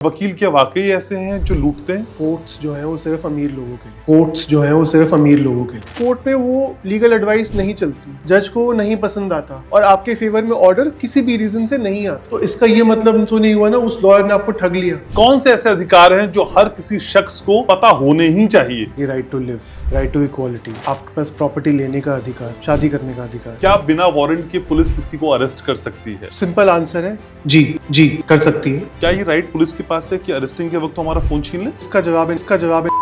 वकील क्या वाकई ऐसे हैं जो लूटते हैं? कोर्ट्स जो है वो सिर्फ अमीर लोगों के लिए कोर्ट्स जो है वो सिर्फ अमीर लोगों के लिए कोर्ट में वो लीगल एडवाइस नहीं चलती, जज को वो नहीं पसंद आता और आपके फेवर में ऑर्डर किसी भी रीजन से नहीं आता। तो इसका ये मतलब तो नहीं हुआ ना उस लॉयर ने आपको ठग लिया। कौन से ऐसे अधिकार हैं जो हर किसी शख्स को पता होने ही चाहिए? ये right to live, right to equality, आपके पास प्रॉपर्टी लेने का अधिकार, शादी करने का अधिकार। क्या बिना वारंट के पुलिस किसी को अरेस्ट कर सकती है? सिंपल आंसर है जी कर सकती है। क्या ये राइट पुलिस के पास है कि अरेस्टिंग के वक्त हमारा फोन छीन ले? इसका जवाब है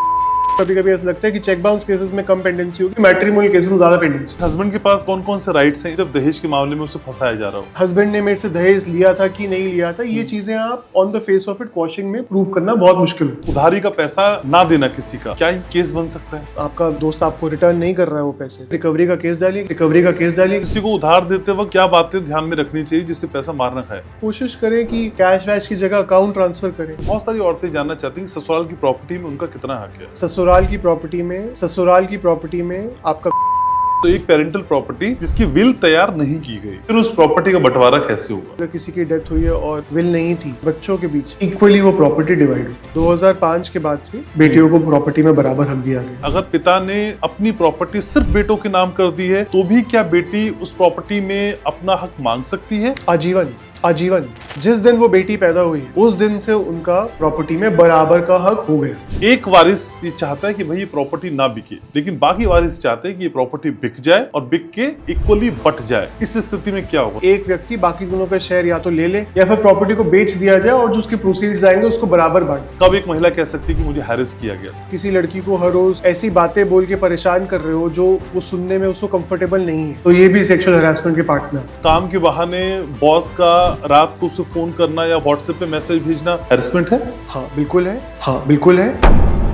कभी कभी ऐसा लगता है कि चेक बाउंस केसेस में कम पेंडेंसी होगी, मैट्रिमोनियल केसेस में ज्यादा पेंडेंसी। हस्बैंड के पास कौन कौन से राइट्स हैं जब दहेज के मामले में उसे फंसाया जा रहा हो? हस्बैंड ने मेरे से दहेज लिया था कि नहीं लिया था, ये चीजें आप on the face of it question में प्रूव करना बहुत मुश्किल है। उधारी का पैसा ना देना किसी का, क्या ये केस बन सकता है? आपका दोस्त आपको रिटर्न नहीं कर रहा है वो पैसे, रिकवरी का केस डालिए। किसी को उधार देते वक्त क्या बातें ध्यान में रखनी चाहिए जिससे पैसा मार ना खाए? कोशिश करें कि कैश वैश की जगह अकाउंट ट्रांसफर करें। बहुत सारी औरतें जानना चाहती हैं ससुराल की प्रॉपर्टी में उनका कितना हक है। ससुराल की प्रॉपर्टी में आपका तो एक पेरेंटल प्रॉपर्टी जिसकी विल तैयार नहीं की गई, फिर उस प्रॉपर्टी का बंटवारा कैसे होगा? अगर किसी की डेथ हुई है और विल नहीं थी, बच्चों के बीच इक्वली वो प्रॉपर्टी डिवाइड होती है। 2005 के बाद से बेटियों को प्रॉपर्टी में बराबर हक दिया गया। अगर पिता ने अपनी प्रॉपर्टी सिर्फ बेटों के नाम कर दी है तो भी क्या बेटी उस प्रॉपर्टी में अपना हक मांग सकती है? आजीवन जिस दिन वो बेटी पैदा हुई उस दिन से उनका प्रॉपर्टी में बराबर का हक हो गया। एक वारिस ये चाहता है कि भाई ये प्रॉपर्टी ना बिके, लेकिन बाकी वारिस चाहते हैं कि ये प्रॉपर्टी बिक जाए और बिक के इक्वली बट जाए। इस स्थिति में क्या होगा? एक व्यक्ति बाकी दोनों का शेयर या तो ले ले या फिर प्रॉपर्टी को बेच दिया जाए और जो उसके प्रोसीड्स आएंगे उसको बराबर बांट। कब एक महिला कह सकती है कि मुझे हैरेस किया गया? किसी लड़की को हर रोज ऐसी बातें बोल के परेशान कर रहे हो जो वो सुनने में उसको कंफर्टेबल नहीं है, तो ये भी सेक्सुअल हरासमेंट के पार्ट में आता है। काम के बहाने बॉस का रात को उसे फोन करना या व्हाट्सएप पे मैसेज भेजना हैरेसमेंट है? हाँ बिल्कुल है।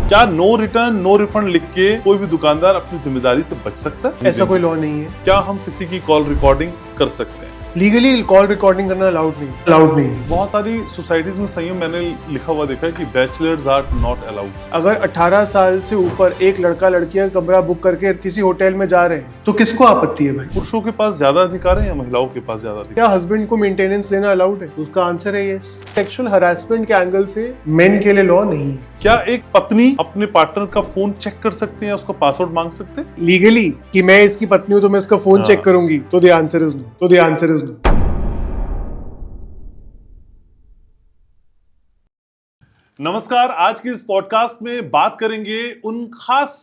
क्या नो रिटर्न नो रिफंड लिख के कोई भी दुकानदार अपनी जिम्मेदारी से बच सकता है? ऐसा कोई लॉ नहीं है। क्या हम किसी की कॉल रिकॉर्डिंग कर सकते हैं? लीगली कॉल रिकॉर्डिंग करना अलाउड नहीं है। बहुत सारी सोसाइटीज में संयम मैंने लिखा हुआ देखा है कि बैचलर्स आर नॉट अलाउड। अगर 18 साल से ऊपर एक लड़का लड़कियां कमरा बुक करके किसी होटल में जा रहे हैं तो किसको आपत्ति है भाई? पुरुषों के पास ज्यादा अधिकार है या महिलाओं के पास ज्यादा अधिकार? क्या हस्बैंड को मेंटेनेंस देना अलाउड है? उसका आंसर है यस। सेक्सुअल हरासमेंट के एंगल से मेन के लिए लॉ नहीं है। क्या एक पत्नी अपने पार्टनर का फोन चेक कर सकते हैं या उसका पासवर्ड मांग सकते हैं? लीगली कि मैं इसकी पत्नी हूं तो मैं इसका फोन चेक करूंगी, तो द आंसर इज नो। नमस्कार, आज के इस पॉडकास्ट में बात करेंगे उन खास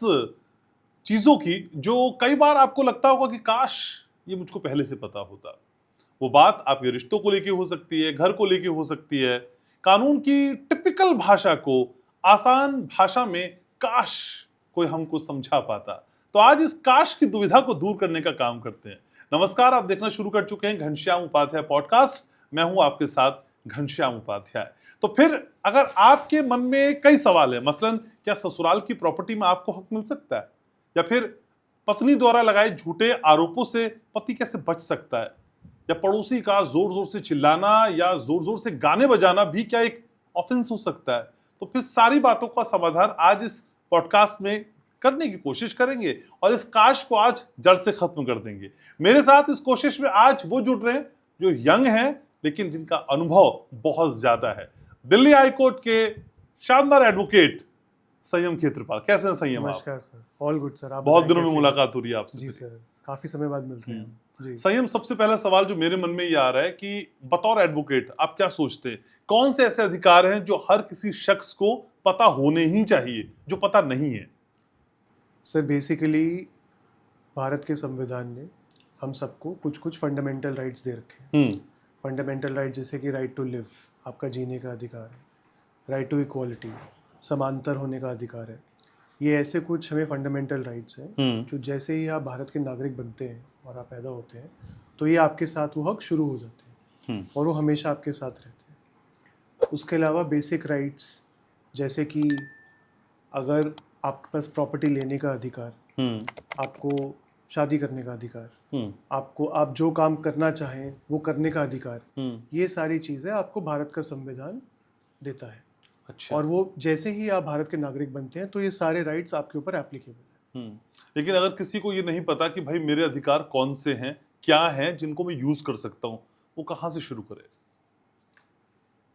चीजों की जो कई बार आपको लगता होगा कि काश ये मुझको पहले से पता होता। वो बात आपके रिश्तों को लेके हो सकती है, घर को लेके हो सकती है, कानून की टिपिकल भाषा को आसान भाषा में काश कोई हमको समझा पाता। तो आज इस काश की दुविधा को दूर करने का काम करते हैं। नमस्कार, आप देखना शुरू कर चुके हैं घनश्याम उपाध्याय पॉडकास्ट। मैं हूं आपके साथ घनश्याम उपाध्याय। तो फिर अगर आपके मन में कई सवाल है, मसलन क्या ससुराल की प्रॉपर्टी में आपको हक मिल सकता है, या फिर पत्नी द्वारा लगाए झूठे आरोपों से पति कैसे बच सकता है, या पड़ोसी का जोर जोर से चिल्लाना या जोर जोर से गाने बजाना भी क्या एक ऑफेंस हो सकता है, तो फिर सारी बातों का समाधान आज इस पॉडकास्ट में करने की कोशिश करेंगे और इस काश को आज जड़ से खत्म कर देंगे। मेरे साथ इस कोशिश में आज वो जुड़ रहे हैं जो यंग हैं लेकिन जिनका अनुभव बहुत ज्यादा है। दिल्ली हाई कोर्ट के शानदार एडवोकेट संयम खेत्रपाल। कैसे हैं संयम? नमस्कार सर, ऑल गुड सर। आप बहुत दिनों में मुलाकात हो रही है आपसे। जी सर, काफी समय बाद मिल रहे हैं जी। संयम, सबसे पहला सवाल जो मेरे मन में ये आ रहा है कि बतौर एडवोकेट आप क्या सोचते हैं, कौन से ऐसे अधिकार हैं जो हर किसी शख्स को पता होने ही चाहिए जो पता नहीं है? सर बेसिकली भारत के संविधान ने हम सबको कुछ फंडामेंटल राइट्स दे रखे हैं। फंडामेंटल राइट जैसे कि राइट टू लिव, आपका जीने का अधिकार है, राइट टू इक्वालिटी, समांतर होने का अधिकार है। ये ऐसे कुछ हमें फंडामेंटल राइट्स हैं जो जैसे ही आप भारत के नागरिक बनते हैं और आप पैदा होते हैं तो ये आपके साथ वो हक शुरू हो जाते हैं और वो हमेशा आपके साथ रहते हैं। उसके अलावा बेसिक राइट्स जैसे कि अगर आपके पास प्रॉपर्टी लेने का अधिकार, आपको शादी करने का अधिकार, आपको आप जो काम करना चाहें वो करने का अधिकार, ये सारी चीज़ें आपको भारत का संविधान देता है। अच्छा। और वो जैसे ही आप भारत के नागरिक बनते हैं तो ये सारे राइट्स आपके ऊपर एप्लीकेबल है। लेकिन अगर किसी को ये नहीं पता कि भाई मेरे अधिकार कौन से हैं, क्या हैं जिनको मैं यूज कर सकता हूँ, वो कहाँ से शुरू करे?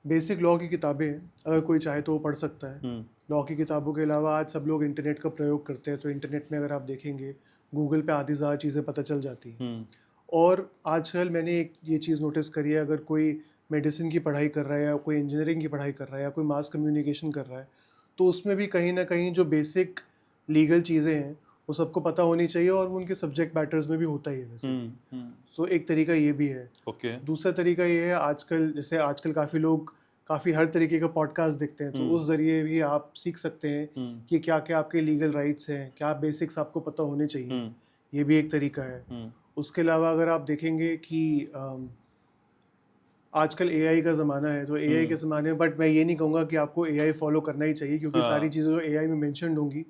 बेसिक लॉ की किताबें हैं, अगर कोई चाहे तो वो पढ़ सकता है। हम्म लॉ की किताबों के अलावा आज सब लोग इंटरनेट का प्रयोग करते हैं, तो इंटरनेट में अगर आप देखेंगे गूगल पे आधी ज़्यादा चीज़ें पता चल जाती हैं। हम्म और आजकल मैंने एक ये चीज़ नोटिस करी है, अगर कोई मेडिसिन की पढ़ाई कर रहा है या कोई इंजीनियरिंग की पढ़ाई कर रहा है या कोई मास कम्युनिकेशन कर रहा है, तो उसमें भी कहीं ना कहीं जो बेसिक लीगल चीज़ें हैं वो सबको पता होनी चाहिए, और वो उनके सब्जेक्ट मैटर्स में भी होता ही है वैसे। सो एक तरीका ये भी है। ओके दूसरा तरीका ये है, आजकल जैसे आजकल काफ़ी लोग काफ़ी हर तरीके का पॉडकास्ट देखते हैं, तो उस ज़रिए भी आप सीख सकते हैं कि क्या क्या आपके लीगल राइट्स हैं, क्या बेसिक्स आपको पता होने चाहिए। ये भी एक तरीका है। उसके अलावा अगर आप देखेंगे कि आजकल एआई का ज़माना है, तो एआई के ज़माने में, बट मैं ये नहीं कहूँगा कि आपको एआई फॉलो करना ही चाहिए, क्योंकि हाँ। सारी चीज़ें जो एआई में मेंशन्ड होंगी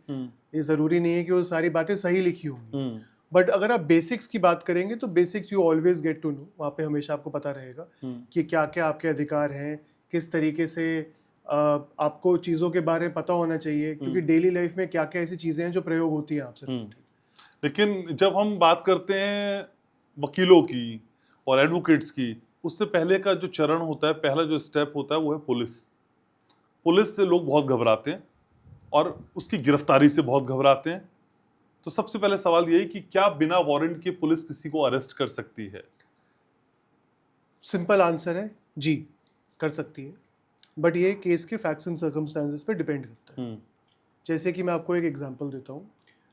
ये ज़रूरी नहीं है कि वो सारी बातें सही लिखी होंगी। बट अगर आप बेसिक्स की बात करेंगे तो basics you always get to know, वहाँ पे हमेशा आपको पता रहेगा कि क्या क्या आपके अधिकार हैं, किस तरीके से आपको चीज़ों के बारे में पता होना चाहिए, क्योंकि डेली लाइफ में क्या क्या ऐसी चीज़ें हैं जो प्रयोग होती हैं आपसे। लेकिन जब हम बात करते हैं वकीलों की और एडवोकेट्स की, उससे पहले का जो चरण होता है, पहला जो स्टेप होता है, वो है पुलिस। पुलिस से लोग बहुत घबराते हैं और उसकी गिरफ्तारी से बहुत घबराते हैं। तो सबसे पहले सवाल यही कि क्या बिना वारंट के पुलिस किसी को अरेस्ट कर सकती है? सिंपल आंसर है जी, कर सकती है, बट ये केस के फैक्ट्स एंड सर्कमस्टांसेस पे डिपेंड करता है। जैसे कि मैं आपको एक एग्जांपल देता हूँ,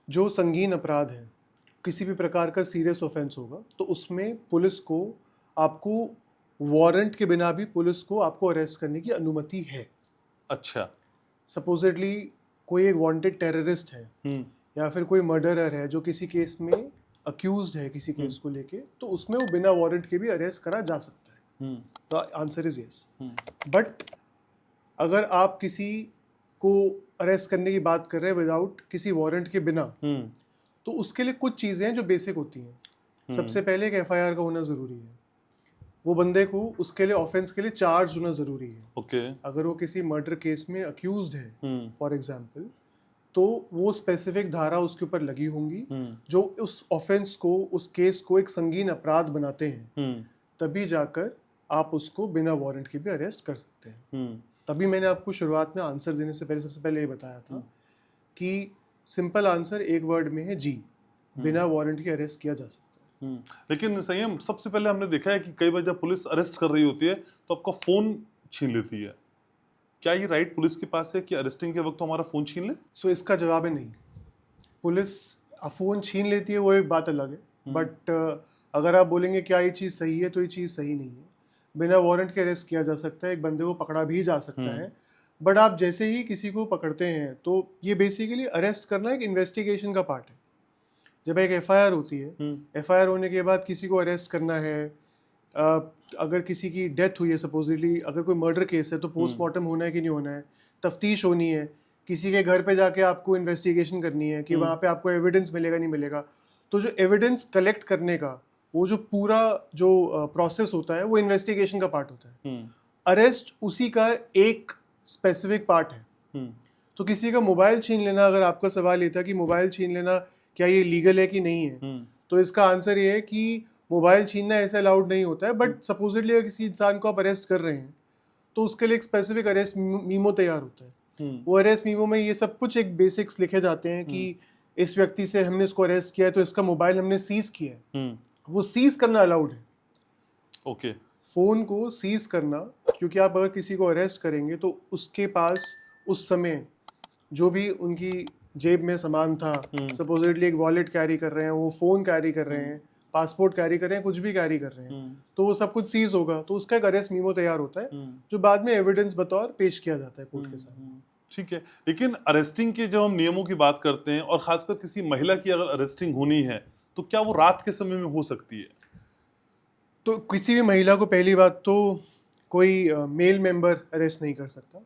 जो संगीन अपराध है, किसी भी प्रकार का सीरियस ऑफेंस होगा, तो उसमें पुलिस को आपको वारंट के बिना भी पुलिस को आपको अरेस्ट करने की अनुमति है। अच्छा। सपोजिटली कोई एक वांटेड टेररिस्ट है या फिर कोई मर्डरर है जो किसी केस में अक्यूज्ड है किसी केस को लेके, तो उसमें वो बिना वारंट के भी अरेस्ट करा जा सकता है। तो आंसर इज यस। बट अगर आप किसी को अरेस्ट करने की बात कर रहे हैं विदाउट किसी वारंट के बिना, तो उसके लिए कुछ चीज़ें हैं जो बेसिक होती हैं। सबसे पहले एक एफआईआर का होना ज़रूरी है। वो बंदे को उसके लिए ऑफेंस के लिए चार्ज होना ज़रूरी है। ओके। अगर वो किसी मर्डर केस में अक्यूज्ड है फॉर एग्जांपल, तो वो स्पेसिफिक धारा उसके ऊपर लगी होंगी जो उस ऑफेंस को, उस केस को एक संगीन अपराध बनाते हैं। तभी जाकर आप उसको बिना वारंट के भी अरेस्ट कर सकते हैं। तभी मैंने आपको शुरुआत में आंसर देने से पहले सबसे पहले ये बताया था कि सिंपल आंसर एक वर्ड में है जी, बिना वारंट के अरेस्ट किया जा सकता है। लेकिन संयम, सबसे पहले हमने देखा है कि कई बार जब पुलिस अरेस्ट कर रही होती है तो आपका फोन छीन लेती है। क्या ये राइट पुलिस के पास है कि अरेस्टिंग के वक्त तो हमारा फोन छीन ले? सो इसका जवाब है नहीं। पुलिस फ़ोन छीन लेती है वो एक बात अलग है, बट अगर आप बोलेंगे क्या ये चीज़ सही है, तो ये चीज़ सही नहीं है। बिना वारंट के अरेस्ट किया जा सकता है, एक बंदे को पकड़ा भी जा सकता है, बट आप जैसे ही किसी को पकड़ते हैं तो ये बेसिकली अरेस्ट करना एक इन्वेस्टिगेशन का पार्ट है। जब एक एफआईआर होती है, एफआईआर होने के बाद किसी को अरेस्ट करना है, अगर किसी की डेथ हुई है सपोजिटली, अगर कोई मर्डर केस है तो पोस्टमार्टम होना है कि नहीं होना है, तफ्तीश होनी है, किसी के घर पे जाके आपको इन्वेस्टिगेशन करनी है कि वहाँ पे आपको एविडेंस मिलेगा नहीं मिलेगा। तो जो एविडेंस कलेक्ट करने का वो जो पूरा जो प्रोसेस होता है वो इन्वेस्टिगेशन का पार्ट होता है। अरेस्ट उसी का एक स्पेसिफिक पार्ट है। तो किसी का मोबाइल छीन लेना, अगर आपका सवाल ये था कि मोबाइल छीन लेना क्या ये लीगल है कि नहीं है, तो इसका आंसर ये है कि मोबाइल छीनना ऐसे अलाउड नहीं होता है। बट सपोजिटली अगर किसी इंसान को आप अरेस्ट कर रहे हैं तो उसके लिए एक स्पेसिफिक अरेस्ट मीमो तैयार होता है। वो अरेस्ट मीमो में ये सब कुछ एक बेसिक्स लिखे जाते हैं कि इस व्यक्ति से हमने इसको अरेस्ट किया है, तो इसका मोबाइल हमने सीज किया है। वो सीज करना अलाउड है। ओके। फोन को सीज करना, क्योंकि आप अगर किसी को अरेस्ट करेंगे तो उसके पास उस समय जो भी उनकी जेब में सामान था, सपोजिटली एक वॉलेट कैरी कर रहे हैं, वो फोन कैरी कर रहे हैं, पासपोर्ट कैरी कर रहे हैं, कुछ भी कैरी कर रहे हैं, तो वो सब कुछ सीज होगा। तो उसका एक अरेस्ट मीमो तैयार होता है जो बाद में एविडेंस बतौर पेश किया जाता है कोर्ट के सामने। ठीक है। लेकिन अरेस्टिंग के जब हम नियमों की बात करते हैं और खासकर किसी महिला की अगर अरेस्टिंग होनी है तो क्या वो रात के समय में हो सकती है? तो किसी भी महिला को पहली बात तो कोई मेल मेंबर अरेस्ट नहीं कर सकता,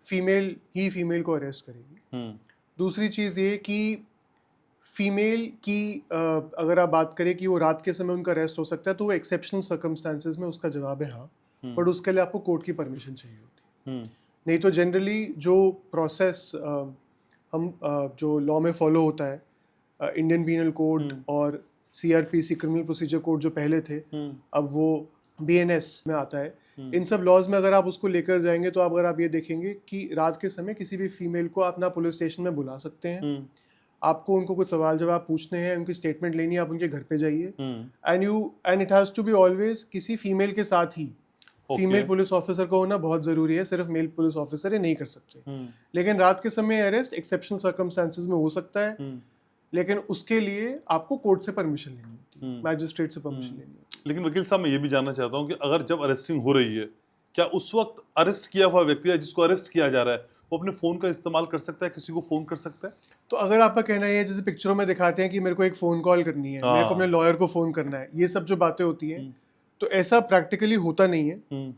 फीमेल ही फीमेल को अरेस्ट करेगी। दूसरी चीज़ ये कि फीमेल की अगर आप बात करें कि वो रात के समय उनका अरेस्ट हो सकता है, तो वो एक्सेप्शनल सर्कमस्टांसेस में उसका जवाब है हाँ, बट उसके लिए आपको कोर्ट की परमिशन चाहिए होती है। नहीं तो जनरली जो प्रोसेस हम जो लॉ में फॉलो होता है, इंडियन पीनल कोड और सीआरपीसी क्रिमिनल प्रोसीजर कोड जो पहले थे, अब वो बीएनएस में आता है इन सब लॉज में अगर आप उसको लेकर जाएंगे तो अगर आप ये देखेंगे कि रात के समय किसी भी फीमेल को आप ना पुलिस स्टेशन में बुला सकते हैं, आपको उनको कुछ सवाल जवाब पूछने हैं, उनकी स्टेटमेंट लेनी है, आप उनके घर पे जाइए, and it has to be always किसी फीमेल के साथ ही। फीमेल पुलिस ऑफिसर को होना बहुत जरूरी है, सिर्फ मेल पुलिस ऑफिसर ये नहीं कर सकते। लेकिन रात के समय अरेस्ट एक्सेप्शनल सर्कमस्टेंसेस में हो सकता है, लेकिन उसके लिए आपको कोर्ट से परमिशन लेनी होती है, मैजिस्ट्रेट से परमिशन लेनी होती है। लेकिन वकील साहब, मैं ये भी जानना चाहता हूँ कि अगर जब अरेस्टिंग हो रही है, क्या उस वक्त अरेस्ट किया हुआ व्यक्ति या जिसको अरेस्ट किया जा रहा है वो अपने फोन का इस्तेमाल कर सकता है, किसी को फोन कर सकता है? तो अगर आपका कहना है जैसे पिक्चरों में दिखाते हैं कि मेरे को एक फोन कॉल करनी है, मेरे को अपने लॉयर को फोन करना है, ये सब जो बातें होती हैं, तो ऐसा प्रैक्टिकली होता नहीं है।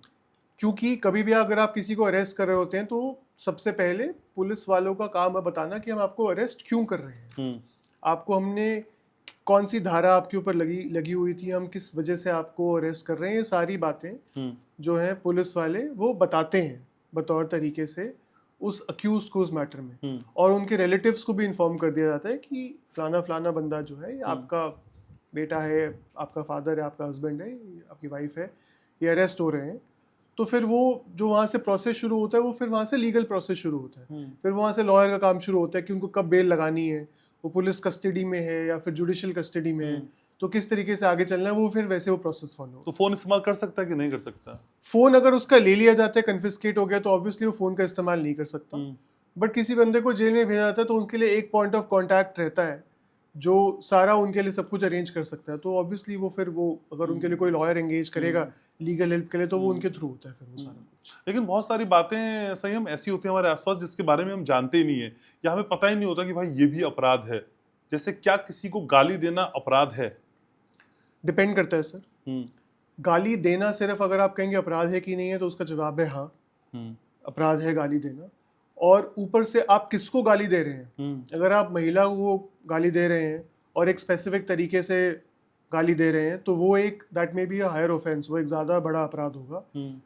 क्योंकि कभी भी अगर आप किसी को अरेस्ट कर रहे होते हैं तो सबसे पहले पुलिस वालों का काम है बताना कि हम आपको अरेस्ट क्यों कर रहे हैं, आपको हमने कौन सी धारा आपके ऊपर लगी हुई थी, हम किस वजह से आपको अरेस्ट कर रहे हैं, ये सारी बातें जो हैं पुलिस वाले वो बताते हैं बतौर तरीके से उस अक्यूज को उस मैटर में। और उनके रिलेटिव्स को भी इन्फॉर्म कर दिया जाता है कि फलाना फलाना बंदा जो है, ये आपका बेटा है, आपका फादर है, आपका हस्बैंड है, आपकी वाइफ है, ये अरेस्ट हो रहे हैं। तो फिर वो जो वहाँ से प्रोसेस शुरू होता है वो फिर वहाँ से लीगल प्रोसेस शुरू होता है, फिर वहाँ से लॉयर का काम शुरू होता है कि उनको कब बेल लगानी है, वो पुलिस कस्टडी में है या फिर जुडिशियल कस्टडी में है, तो किस तरीके से आगे चलना है, वो फिर वैसे वो प्रोसेस फॉलो। तो फोन इस्तेमाल कर सकता है कि नहीं कर सकता? फोन अगर उसका ले लिया जाता है, कन्फिस्केट हो गया, तो ऑब्वियसली वो फोन का इस्तेमाल नहीं कर सकता। बट किसी बंदे को जेल में भेजा जाता है तो उनके लिए एक पॉइंट ऑफ कॉन्टैक्ट रहता है जो सारा उनके लिए सब कुछ अरेंज कर सकता है। तो ऑब्वियसली वो फिर वो अगर उनके लिए कोई लॉयर एंगेज करेगा लीगल हेल्प के लिए तो वो उनके थ्रू होता है फिर वो सारा कुछ। लेकिन बहुत सारी बातें सही हम ऐसी होती हैं हमारे आसपास जिसके बारे में हम जानते ही नहीं है या हमें पता ही नहीं होता कि भाई ये भी अपराध है। जैसे क्या किसी को गाली देना अपराध है? डिपेंड करता है सर। गाली देना सिर्फ अगर आप कहेंगे अपराध है कि नहीं है तो उसका जवाब है हाँ, अपराध है गाली देना। और ऊपर से आप किसको गाली दे रहे हैं, अगर आप महिला को गाली दे रहे हैं और एक स्पेसिफिक तरीके से गाली दे रहे हैं तो वो एक that may be a higher offence, वो एक ज़्यादा बड़ा अपराध होगा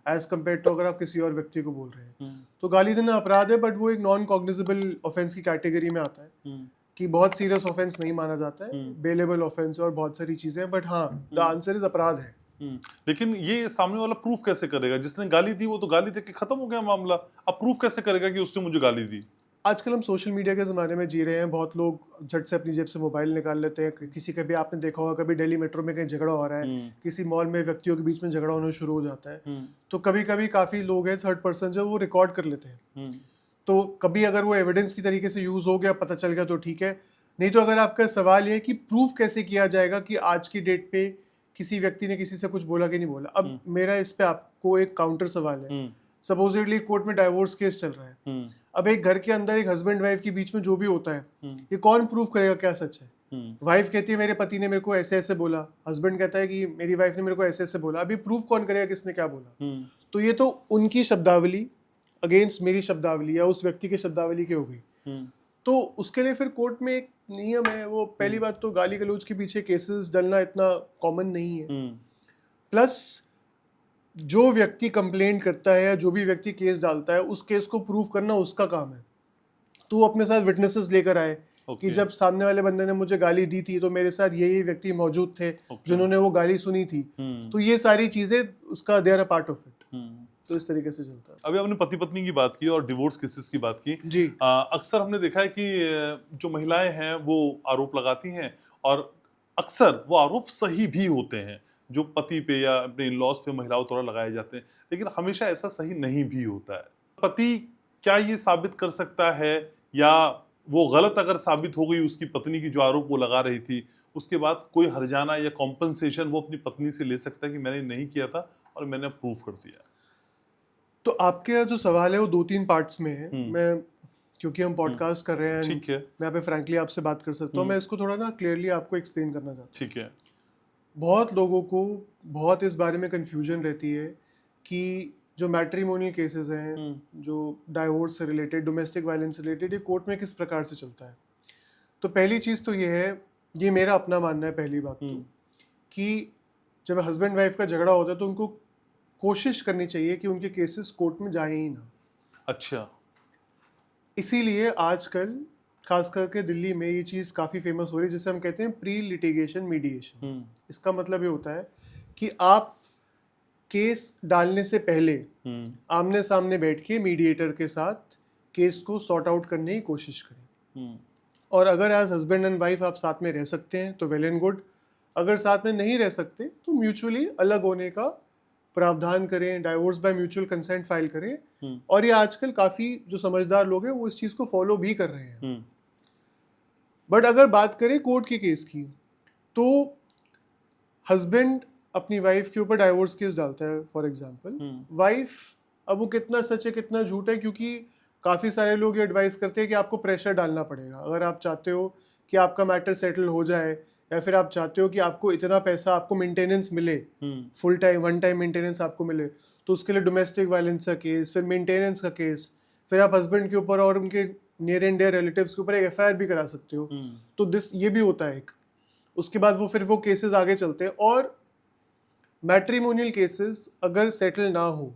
एज कम्पेयर टू अगर आप किसी और व्यक्ति को बोल रहे हैं। तो गाली देना अपराध है बट वो एक नॉन कॉग्निजेबल ऑफेंस की कैटेगरी में आता है कि बहुत सीरियस ऑफेंस नहीं माना जाता है, बेलेबल ऑफेंस और बहुत सारी चीज़ें। बट हाँ, द आंसर इज अपराध है। लेकिन ये सामने वाला प्रूफ कैसे करेगा? जिसने गाली दी वो तो गाली दे के खत्म हो गया मामला, अब प्रूफ कैसे करेगा कि उसने मुझे गाली दी? आजकल हम सोशल मीडिया के ज़माने में जी रहे हैं, बहुत लोग झट से अपनी जेब से मोबाइल निकाल लेते हैं। किसी का भी आपने देखा होगा कभी दिल्ली मेट्रो में कहीं झगड़ा हो रहा है, किसी मॉल में व्यक्तियों के बीच में झगड़ा होना शुरू हो जाता है, तो कभी कभी काफ़ी लोग हैं थर्ड पर्सन जो वो रिकॉर्ड कर लेते हैं। तो कभी अगर वो एविडेंस की तरीके से यूज़ हो गया, पता चल गया तो ठीक है, नहीं तो अगर आपका सवाल ये है कि प्रूफ कैसे किया जाएगा कि आज की डेट पे किसी व्यक्ति ने किसी से कुछ बोला कि नहीं बोला। अब मेरा इस पे आपको एक काउंटर सवाल है। सपोजिटली कोर्ट में डाइवोर्स केस चल रहा है, अब एक घर के अंदर एक हस्बैंड वाइफ के बीच में जो भी होता है, ये कौन प्रूफ करेगा क्या सच है? वाइफ कहती है मेरे पति ने मेरे को ऐसे ऐसे बोला, हस्बैंड कहता है कि मेरी वाइफ ने मेरे को ऐसे ऐसे बोला। अभी प्रूफ कौन करेगा किसने क्या बोला? तो ये तो उनकी शब्दावली अगेंस्ट मेरी शब्दावली या उस व्यक्ति की शब्दावली की हो गई। तो उसके लिए फिर कोर्ट में एक नियम है। वो पहली बात तो गाली गलौज के पीछे केसेस डलना इतना कॉमन नहीं है। प्लस जो व्यक्ति कंप्लेंट करता है या जो भी व्यक्ति केस डालता है उस केस को प्रूव करना उसका काम है। तो वो अपने साथ विटनेसेस लेकर आए कि जब सामने वाले बंदे ने मुझे गाली दी थी तो मेरे साथ ये व्यक्ति मौजूद थे जिन्होंने वो गाली सुनी थी। तो ये सारी चीजें उसका they are a part of it. तो इस तरीके से चलता है। अभी आपने पति पत्नी की बात की और डिवोर्स केसेस की बात की जी। अक्सर हमने देखा है कि जो महिलाएं हैं वो आरोप लगाती हैं और अक्सर वो आरोप सही भी होते हैं जो पति पे या अपने इन-लॉज पे महिलाओं द्वारा लगाए जाते हैं, लेकिन हमेशा ऐसा सही नहीं भी होता है। पति क्या ये साबित कर सकता है या वो गलत अगर साबित हो गई उसकी पत्नी की जो आरोप वो लगा रही थी, उसके बाद कोई हर्जाना या कॉम्पनसेशन वो अपनी पत्नी से ले सकता है कि मैंने नहीं किया था और मैंने प्रूफ कर दिया? तो आपके जो सवाल है वो 2-3 पार्ट्स में है। मैं क्योंकि हम पॉडकास्ट कर रहे हैं, ठीक है, मैं यहाँ पे फ्रैंकली आपसे बात कर सकता हूँ। मैं इसको थोड़ा ना क्लियरली आपको एक्सप्लेन करना चाहता हूँ। ठीक है। बहुत लोगों को बहुत इस बारे में कंफ्यूजन रहती है कि जो मैट्रिमोनियल केसेस हैं, जो डाइवोर्स से रिलेटेड, डोमेस्टिक वायलेंस से रिलेटेड, ये कोर्ट में किस प्रकार से चलता है। तो पहली चीज़ तो ये है, ये मेरा अपना मानना है पहली बात तो, कि जब हस्बैंड वाइफ का झगड़ा होता है तो उनको कोशिश करनी चाहिए कि उनके केसेस कोर्ट में जाए ही ना। अच्छा। इसीलिए आजकल खास करके दिल्ली में ये चीज़ काफ़ी फेमस हो रही है जिसे हम कहते हैं प्री लिटिगेशन मीडिएशन। इसका मतलब ये होता है कि आप केस डालने से पहले आमने सामने बैठ के मीडिएटर के साथ केस को सॉर्ट आउट करने की कोशिश करें। और अगर एज हस्बैंड एंड वाइफ आप साथ में रह सकते हैं तो वेल एंड गुड, अगर साथ में नहीं रह सकते तो म्यूचुअली अलग होने का प्रावधान करें, divorce by mutual consent file करें। और ये आजकल काफ़ी जो समझदार लोग हैं वो इस चीज़ को फॉलो भी कर रहे हैं। बट अगर बात करें कोर्ट के केस की, तो हस्बैंड अपनी वाइफ के ऊपर डाइवोर्स केस डालता है फॉर एग्जांपल। वाइफ, अब वो कितना सच है कितना झूठ है, क्योंकि काफ़ी सारे लोग ये एडवाइस करते हैं कि आपको प्रेशर डालना पड़ेगा अगर आप चाहते हो कि आपका मैटर सेटल हो जाए, या फिर आप चाहते हो कि आपको इतना पैसा, आपको मेंटेनेंस मिले, full time one time maintenance आपको मिले, तो उसके लिए डोमेस्टिक वायलेंस का केस, फिर मेंटेनेंस का केस, फिर आप हस्बैंड के ऊपर और उनके नियर एंड डियर रिलेटिव्स के ऊपर एक एफआईआर भी करा सकते हो। तो ये भी होता है एक। उसके बाद वो केसेस आगे चलते हैं। और मैट्रिमोनियल केसेस अगर सेटल ना हो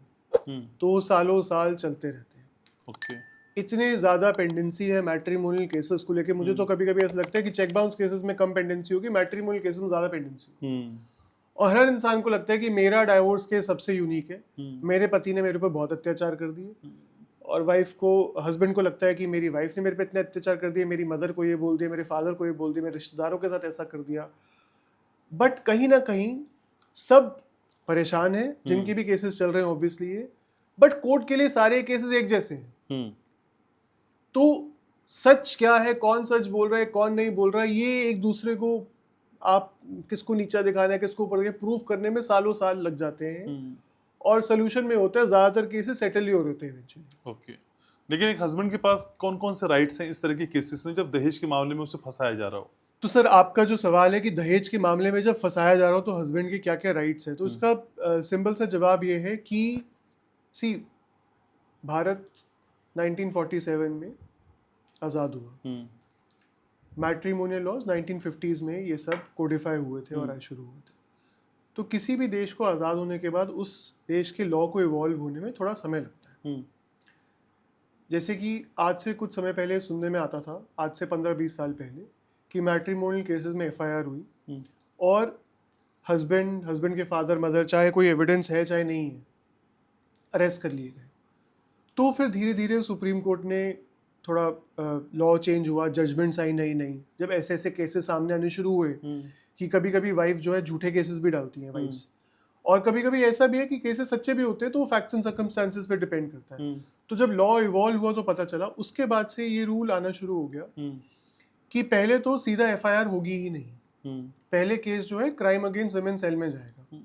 तो सालों साल चलते रहते हैं। ओके। इतने ज्यादा पेंडेंसी है मैट्रिमोनियल केसेस को लेके, मुझे तो कभी कभी ऐसा लगता है कि चेक बाउंस केसेस में कम पेंडेंसी होगी, मैट्रिमोनियल केसेस में ज्यादा पेंडेंसी। और हर इंसान को लगता है कि मेरा डाइवोर्स केस सबसे यूनिक है, मेरे पति ने मेरे ऊपर बहुत अत्याचार कर दिए। और वाइफ को, हस्बैंड को लगता है कि मेरी वाइफ ने मेरे पे इतने अत्याचार कर दिए, मेरी मदर को ये बोल दिया, मेरे फादर को ये बोल दिया, मेरे रिश्तेदारों के साथ ऐसा कर दिया। बट कहीं ना कहीं सब परेशान हैं, जिनके भी केसेस चल रहे हैं ऑब्वियसली ये, बट कोर्ट के लिए सारे केसेस एक जैसे हैं। तो सच क्या है, कौन सच बोल रहा है कौन नहीं बोल रहा है, ये एक दूसरे को, आप किसको नीचा दिखाना है किसको ऊपर, प्रूफ करने में सालों साल लग जाते हैं। और सोल्यूशन में होता है ज्यादातर केसेस सेटल ही हो रहे होते हैं इवेंचुअली। ओके। लेकिन एक हस्बैंड के पास कौन कौन से राइट्स हैं इस तरह के केसेस में जब दहेज के मामले में उसे फंसाया जा रहा हो? तो सर, आपका जो सवाल है कि दहेज के मामले में जब फंसाया जा रहा हो तो हस्बैंड के क्या क्या राइट्स हैं, तो इसका सिंपल सा जवाब ये है कि भारत 1947 में आज़ाद हुआ, मैट्रिमोनियल लॉज 1950s में ये सब कोडिफाई हुए थे और आए शुरू हुए थे। तो किसी भी देश को आज़ाद होने के बाद उस देश के लॉ को इवॉल्व होने में थोड़ा समय लगता है। जैसे कि आज से कुछ समय पहले सुनने में आता था, आज से 15-20 साल पहले, कि मैट्रिमोनियल केसेस में एफआईआर हुई और हस्बैंड के फादर मदर, चाहे कोई एविडेंस है चाहे नहीं है, अरेस्ट कर लिए गए। तो फिर धीरे धीरे सुप्रीम कोर्ट ने थोड़ा लॉ चेंज हुआ, जजमेंट्स आई नई नई, जब ऐसे ऐसे केसेस सामने आने शुरू हुए कि कभी कभी वाइफ जो है झूठे केसेस भी डालती हैं वाइफ्स, और कभी कभी ऐसा भी है कि केसेस सच्चे भी होते हैं, तो फैक्ट्स एंड सर्कमस्टेंसेस पे डिपेंड करता है। तो जब लॉ इवॉल्व हुआ तो पता चला, उसके बाद से ये रूल आना शुरू हो गया कि पहले तो सीधा एफआईआर होगी ही नहीं, पहले केस जो है क्राइम अगेंस्ट वुमेन सेल में जाएगा,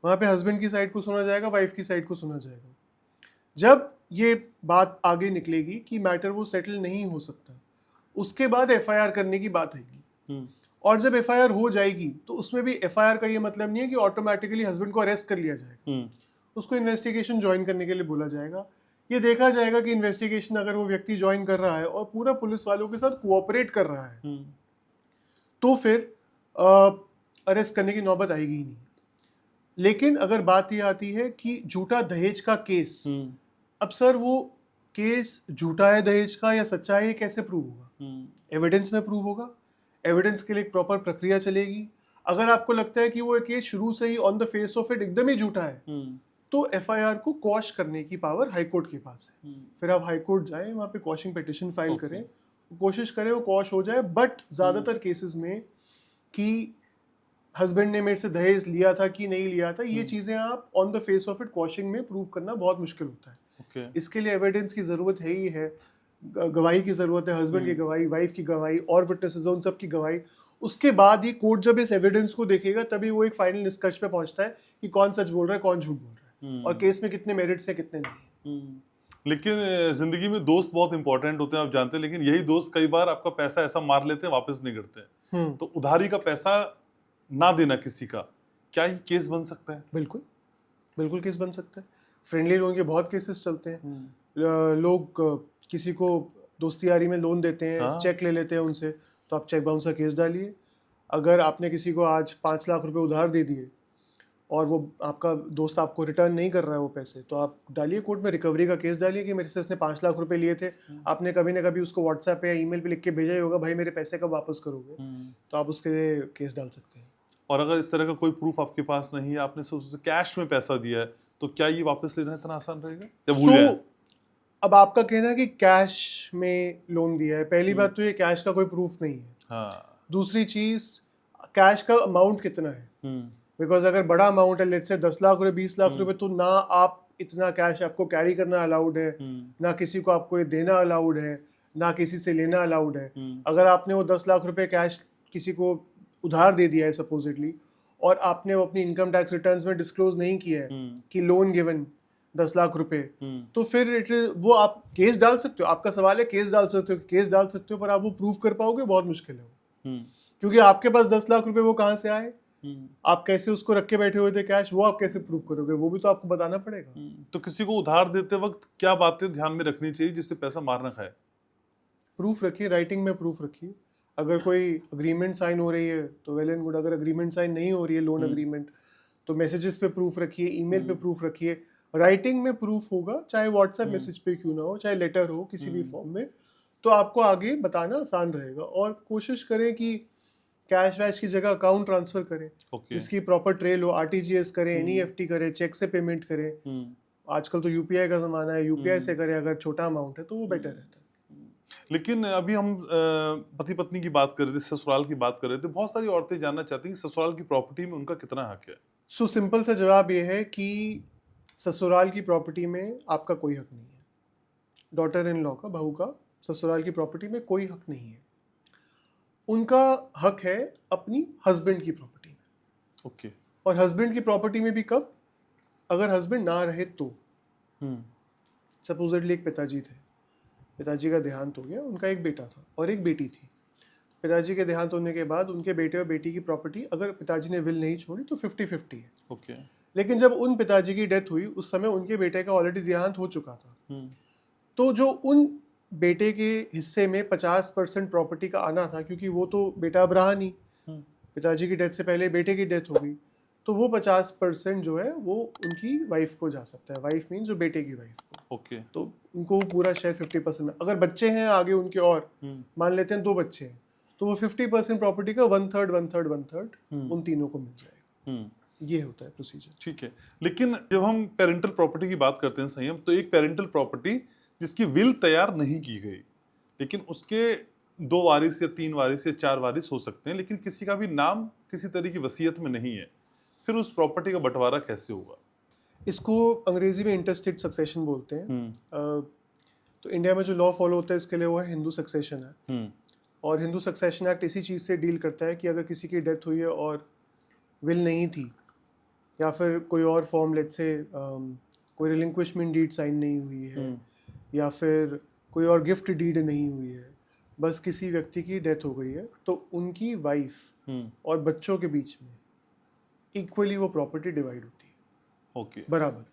वहाँ पे हस्बैंड की साइड को सुना जाएगा, वाइफ की साइड को सुना जाएगा। जब ये बात आगे निकलेगी कि मैटर वो सेटल नहीं हो सकता, उसके बाद एफआईआर करने की बात आएगी। और जब एफआईआर हो जाएगी तो उसमें भी एफआईआर का ये मतलब नहीं है कि ऑटोमेटिकली हस्बैंड को अरेस्ट कर लिया जाएगा, उसको इन्वेस्टिगेशन ज्वाइन करने के लिए बोला जाएगा। ये देखा जाएगा कि इन्वेस्टिगेशन अगर वो व्यक्ति ज्वाइन कर रहा है और पूरा पुलिस वालों के साथ कोऑपरेट कर रहा है तो फिर अरेस्ट करने की नौबत आएगी ही नहीं। लेकिन अगर बात ये आती है कि झूठा दहेज का केस, अब सर वो केस झूठा है दहेज का या सच्चा है, ये कैसे प्रूव होगा? एविडेंस में प्रूव होगा। एविडेंस के लिए एक प्रॉपर प्रक्रिया चलेगी। अगर आपको लगता है कि वो केस शुरू से ही on the face of it एकदम ही झूठा है तो एफआईआर को क्वॉश करने की पावर हाईकोर्ट के पास है। फिर आप हाईकोर्ट जाएं, वहाँ पे क्वॉशिंग पिटिशन फाइल करें, कोशिश करें वो क्वॉश हो जाए। बट ज़्यादातर केसेस में कि हस्बैंड ने मेरे से दहेज लिया था कि नहीं लिया था, ये चीज़ें आप on the face of it quashing में प्रूव करना बहुत मुश्किल होता है। इसके लिए एविडेंस की ज़रूरत है ही है, गवाही की ज़रूरत है, हस्बैंड की गवाही, वाइफ की गवाही और विटनेसेस उन सब की गवाही। उसके बाद ही कोर्ट जब इस एविडेंस को देखेगा तभी वो एक फाइनल निष्कर्ष पे पहुंचता है कि कौन सच बोल रहा है कौन झूठ बोल रहा है और केस में कितने मेरिट्स हैं कितने नहीं। लेकिन जिंदगी में दोस्त बहुत इंपॉर्टेंट होते हैं, आप जानते हैं, लेकिन यही दोस्त कई बार आपका पैसा ऐसा मार लेते हैं वापस नहीं करते हैं। तो उधारी का पैसा ना देना किसी का, क्या ही केस बन सकता है? बिल्कुल बिल्कुल केस बन सकता है। फ्रेंडली लोन के बहुत केसेस चलते हैं। लोग किसी को दोस्ती यारी में लोन देते हैं, चेक ले लेते हैं उनसे, तो आप चेक बाउंस का केस डालिए। अगर आपने किसी को आज 5 लाख रुपए उधार दे दिए और वो आपका दोस्त आपको रिटर्न नहीं कर रहा है वो पैसे, तो आप डालिए कोर्ट में, रिकवरी का केस डालिए कि मेरे से इसने 5 लाख रुपए लिए थे, आपने कभी ना कभी उसको व्हाट्सएप पे या ईमेल पे लिख के भेजा ही होगा, भाई मेरे पैसे कब वापस करोगे, तो आप उसके लिए केस डाल सकते हैं। और अगर इस तरह का कोई प्रूफ आपके पास नहीं है, आपने सिर्फ उसे कैश में पैसा दिया है, तो क्या ये वापस लेना इतना आसान रहेगा या भूल So, जाए? अब आपका कहना है कि कैश में लोन दिया है, पहली बात तो ये कैश का कोई प्रूफ नहीं है। हाँ। दूसरी चीज, कैश का अमाउंट कितना है, बिकॉज अगर बड़ा अमाउंट है, लेट्स से 10 लाख रुपए 20 लाख रुपए, तो ना आप इतना कैश आपको कैरी करना अलाउड है, ना किसी को आपको ये देना अलाउड है, ना किसी से लेना अलाउड है। अगर आपने वो 10 लाख रुपए कैश किसी को उधार दे दिया है सपोजिटली, और आपने वो अपनी इनकम टैक्स रिटर्न्स में डिस्क्लोज नहीं किया है कि लोन गिवन 10 लाख रुपए, तो फिर वो आप केस डाल सकते हो। आपका सवाल है केस डाल सकते हो, पर आप वो प्रूव कर पाओगे, बहुत मुश्किल है वो। क्योंकि आपके पास 10 लाख रुपए वो कहाँ से आए, आप कैसे उसको रख के बैठे हुए थे कैश, वो आप कैसे प्रूव करोगे, वो भी तो आपको बताना पड़ेगा। तो किसी को उधार देते वक्त क्या बातें ध्यान में रखनी चाहिए जिससे पैसा मार ना खाए? प्रूफ रखिए, राइटिंग में प्रूफ रखिए। अगर कोई अग्रीमेंट साइन हो रही है तो वेल एंड गुड, अगर अग्रीमेंट साइन नहीं हो रही है, लोन अग्रीमेंट, तो मैसेजेस पे प्रूफ रखिए, ईमेल पे प्रूफ रखिए। राइटिंग में प्रूफ होगा, चाहे व्हाट्सएप मैसेज पे क्यों ना हो, चाहे लेटर हो, किसी भी फॉर्म में, तो आपको आगे बताना आसान रहेगा। और कोशिश करें कि कैश वैश की जगह अकाउंट ट्रांसफर करें, जिसकी प्रॉपर ट्रेल हो, आरटीजीएस करें, एनईएफटी करें, चेक से पेमेंट करें। आजकल तो यूपीआई का जमाना है, यूपीआई से करें, अगर छोटा अमाउंट है तो वो बेटर रहता है। लेकिन अभी हम पति पत्नी की बात कर रहे थे, ससुराल की बात कर रहे थे, बहुत सारी औरतें जानना चाहती हैं कि ससुराल की प्रॉपर्टी में उनका कितना हक है। सो सिंपल सा जवाब ये है कि ससुराल की प्रॉपर्टी में आपका कोई हक नहीं है। डॉटर इन लॉ का, बहू का ससुराल की प्रॉपर्टी में कोई हक नहीं है। उनका हक है अपनी हस्बैंड की प्रॉपर्टी में। ओके। और हस्बैंड की प्रॉपर्टी में भी कब, अगर हस्बैंड ना रहे तो। सपोजिटली एक पिताजी थे, पिताजी का देहांत हो गया, उनका एक बेटा था और एक बेटी थी। पिताजी के देहांत होने के बाद उनके बेटे और बेटी की प्रॉपर्टी, अगर पिताजी ने विल नहीं छोड़ी तो 50-50 है। ओके। लेकिन जब उन पिताजी की डेथ हुई, उस समय उनके बेटे का ऑलरेडी देहांत हो चुका था। तो जो उन बेटे के हिस्से में 50% प्रॉपर्टी का आना था, क्योंकि वो तो बेटा अब रहा नहीं, पिताजी की डेथ से पहले बेटे की डेथ हो गई, तो वो 50% जो है वो उनकी वाइफ को जा सकता है। वाइफ मीन जो बेटे की वाइफ को। ओके। तो उनको वो पूरा शेयर 50% में। अगर बच्चे हैं आगे उनके, और मान लेते हैं 2 बच्चे हैं, तो वो 50% प्रॉपर्टी का 1/3 उन तीनों को मिल जाएगा। ये होता है प्रोसीजर। ठीक है। लेकिन जब हम पेरेंटल प्रॉपर्टी की बात करते हैं संयम, तो एक पेरेंटल प्रॉपर्टी जिसकी विल तैयार नहीं की गई, लेकिन उसके 2 वारिस या 3 वारिस या 4 वारिस हो सकते हैं, लेकिन किसी का भी नाम किसी तरह की वसीयत में नहीं है, फिर उस प्रॉपर्टी का बंटवारा कैसे होगा? इसको अंग्रेजी में इंटरस्टेट सक्सेशन बोलते हैं। तो इंडिया में जो लॉ फॉलो होता है इसके लिए वो है हिंदू सक्सेशन एक्ट। और हिंदू सक्सेशन एक्ट इसी चीज़ से डील करता है कि अगर किसी की डेथ हुई है और विल नहीं थी, या फिर कोई और फॉर्म, लेट्स से कोई रिलिंक्विशमेंट डीड साइन नहीं हुई है, या फिर कोई और गिफ्ट डीड नहीं हुई है, बस किसी व्यक्ति की डेथ हो गई है, तो उनकी वाइफ और बच्चों के बीच में इक्वली वो प्रॉपर्टी डिवाइड होती है। ओके। बराबर।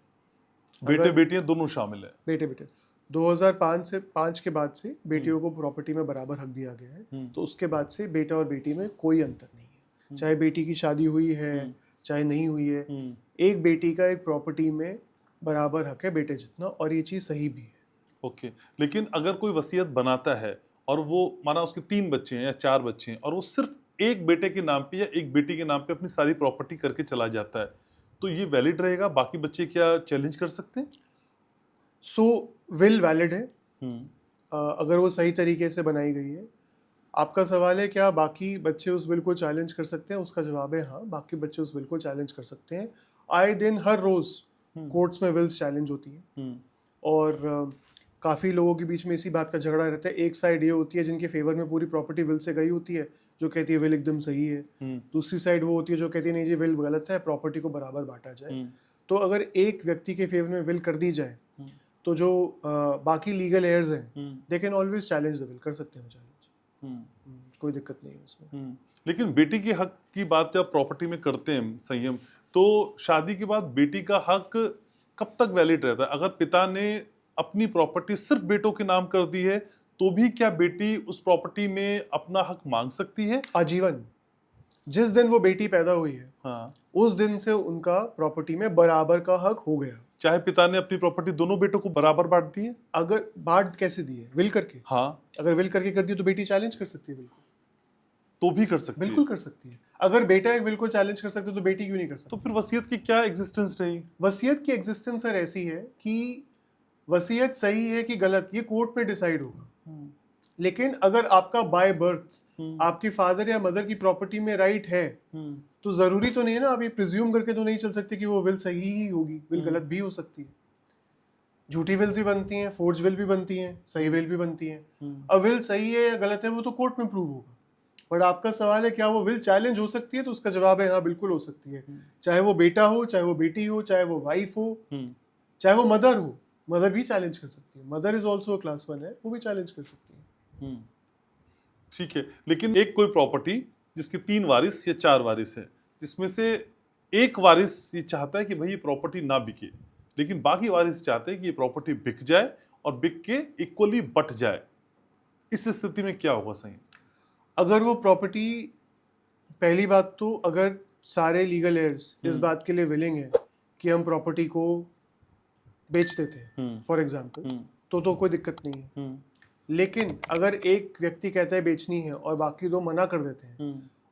बेटे बेटियां दोनों शामिल है। बेटे 2005 के बाद से बेटियों को प्रॉपर्टी में बराबर हक दिया गया है। तो उसके बाद से बेटा और बेटी में कोई अंतर नहीं है, चाहे बेटी की शादी हुई है चाहे नहीं हुई है, एक बेटी का एक प्रॉपर्टी में बराबर हक है बेटे जितना, और ये चीज़ सही भी है। ओके। लेकिन अगर कोई वसीयत बनाता है और वो माना उसके 3 बच्चे हैं या 4 बच्चे हैं, और वो सिर्फ एक बेटे के नाम पे या एक बेटी के नाम पे अपनी सारी प्रॉपर्टी करके चला जाता है, तो ये वैलिड रहेगा? बाकी बच्चे क्या चैलेंज कर सकते हैं? सो विल वैलिड है अगर वो सही तरीके से बनाई गई है। आपका सवाल है क्या बाकी बच्चे उस बिल को चैलेंज कर सकते हैं? उसका जवाब है हाँ, बाकी बच्चे उस बिल को चैलेंज कर सकते हैं। आए दिन हर रोज़ कोर्ट्स में विल्स चैलेंज होती हैं, और काफ़ी लोगों के बीच में इसी बात का झगड़ा रहता है। एक साइड ये होती है जिनके फेवर में पूरी प्रॉपर्टी विल से गई होती है, जो कहती है विल एकदम सही है। दूसरी साइड वो होती है जो कहती है नहीं जी विल गलत है, प्रॉपर्टी को बराबर बांटा जाए। तो अगर एक व्यक्ति के फेवर में विल कर दी जाए, तो जो बाकी लीगल एयर्स हैं they can always challenge the will, कर सकते हैं चैलेंज, कोई दिक्कत नहीं है उसमें। लेकिन बेटी के हक की बात जब प्रॉपर्टी में करते हैं संयम, तो शादी के बाद बेटी का हक कब तक वैलिड रहता है? अगर पिता ने अपनी प्रॉपर्टी सिर्फ बेटों के नाम कर दी है, तो भी क्या बेटी उस प्रॉपर्टी में अपना हक मांग सकती है? आजीवन। जिस दिन वो बेटी पैदा हुई है, हाँ, उस दिन से उनका प्रॉपर्टी में बराबर का हक हो गया। चाहे पिता ने अपनी प्रॉपर्टी दोनों बेटों को बराबर बांट दी है? अगर बांट कैसे दी है? विल करके। हाँ, अगर विल करके कर दी तो बेटी चैलेंज कर सकती है बिल्कुल। तो भी कर सकती बिल्कुल है। कर सकती है। अगर बेटा एक विल को चैलेंज कर सकते तो बेटी क्यों नहीं कर तो सकती? फिर वसीयत की क्या एग्जिस्टेंस रही? वसीयत की एग्जिस्टेंस सर ऐसी है कि वसीयत सही है कि गलत ये कोर्ट में डिसाइड होगा। लेकिन अगर आपका बाय बर्थ आपके फादर या मदर की प्रॉपर्टी में राइट है तो जरूरी तो नहीं है ना, आप ये प्रिज्यूम करके तो नहीं चल सकते कि वो विल सही ही होगी, विल गलत भी हो सकती है। झूठी विल्स भी बनती हैं, फोर्ज विल भी बनती हैं, सही विल भी बनती हैं। अब विल सही है या गलत है वो तो कोर्ट में प्रूव होगा। बट आपका सवाल है क्या वो विल चैलेंज हो सकती है, तो उसका जवाब है हाँ बिल्कुल हो सकती है। चाहे वो बेटा हो, चाहे वो बेटी हो, चाहे वो वाइफ हो, चाहे वो मदर हो, मदर भी चैलेंज कर सकती है। मदर इज ऑल्सो क्लास 1 है, वो भी चैलेंज कर सकती है। ठीक है, लेकिन एक कोई प्रॉपर्टी जिसके 3 वारिस या 4 वारिस है, जिसमें से एक वारिस ये चाहता है कि भाई ये प्रॉपर्टी ना बिके, लेकिन बाकी वारिस चाहते हैं कि ये प्रॉपर्टी बिक जाए और बिक के इक्वली बट जाए, इस स्थिति में क्या होगा सही? अगर वो प्रॉपर्टी, पहली बात तो अगर सारे लीगल एयर्स इस बात के लिए विलिंग है कि हम प्रॉपर्टी को बेच देते हैं फॉर एग्जांपल, तो कोई दिक्कत नहीं है। लेकिन अगर एक व्यक्ति कहता है बेचनी है और बाकी 2 मना कर देते हैं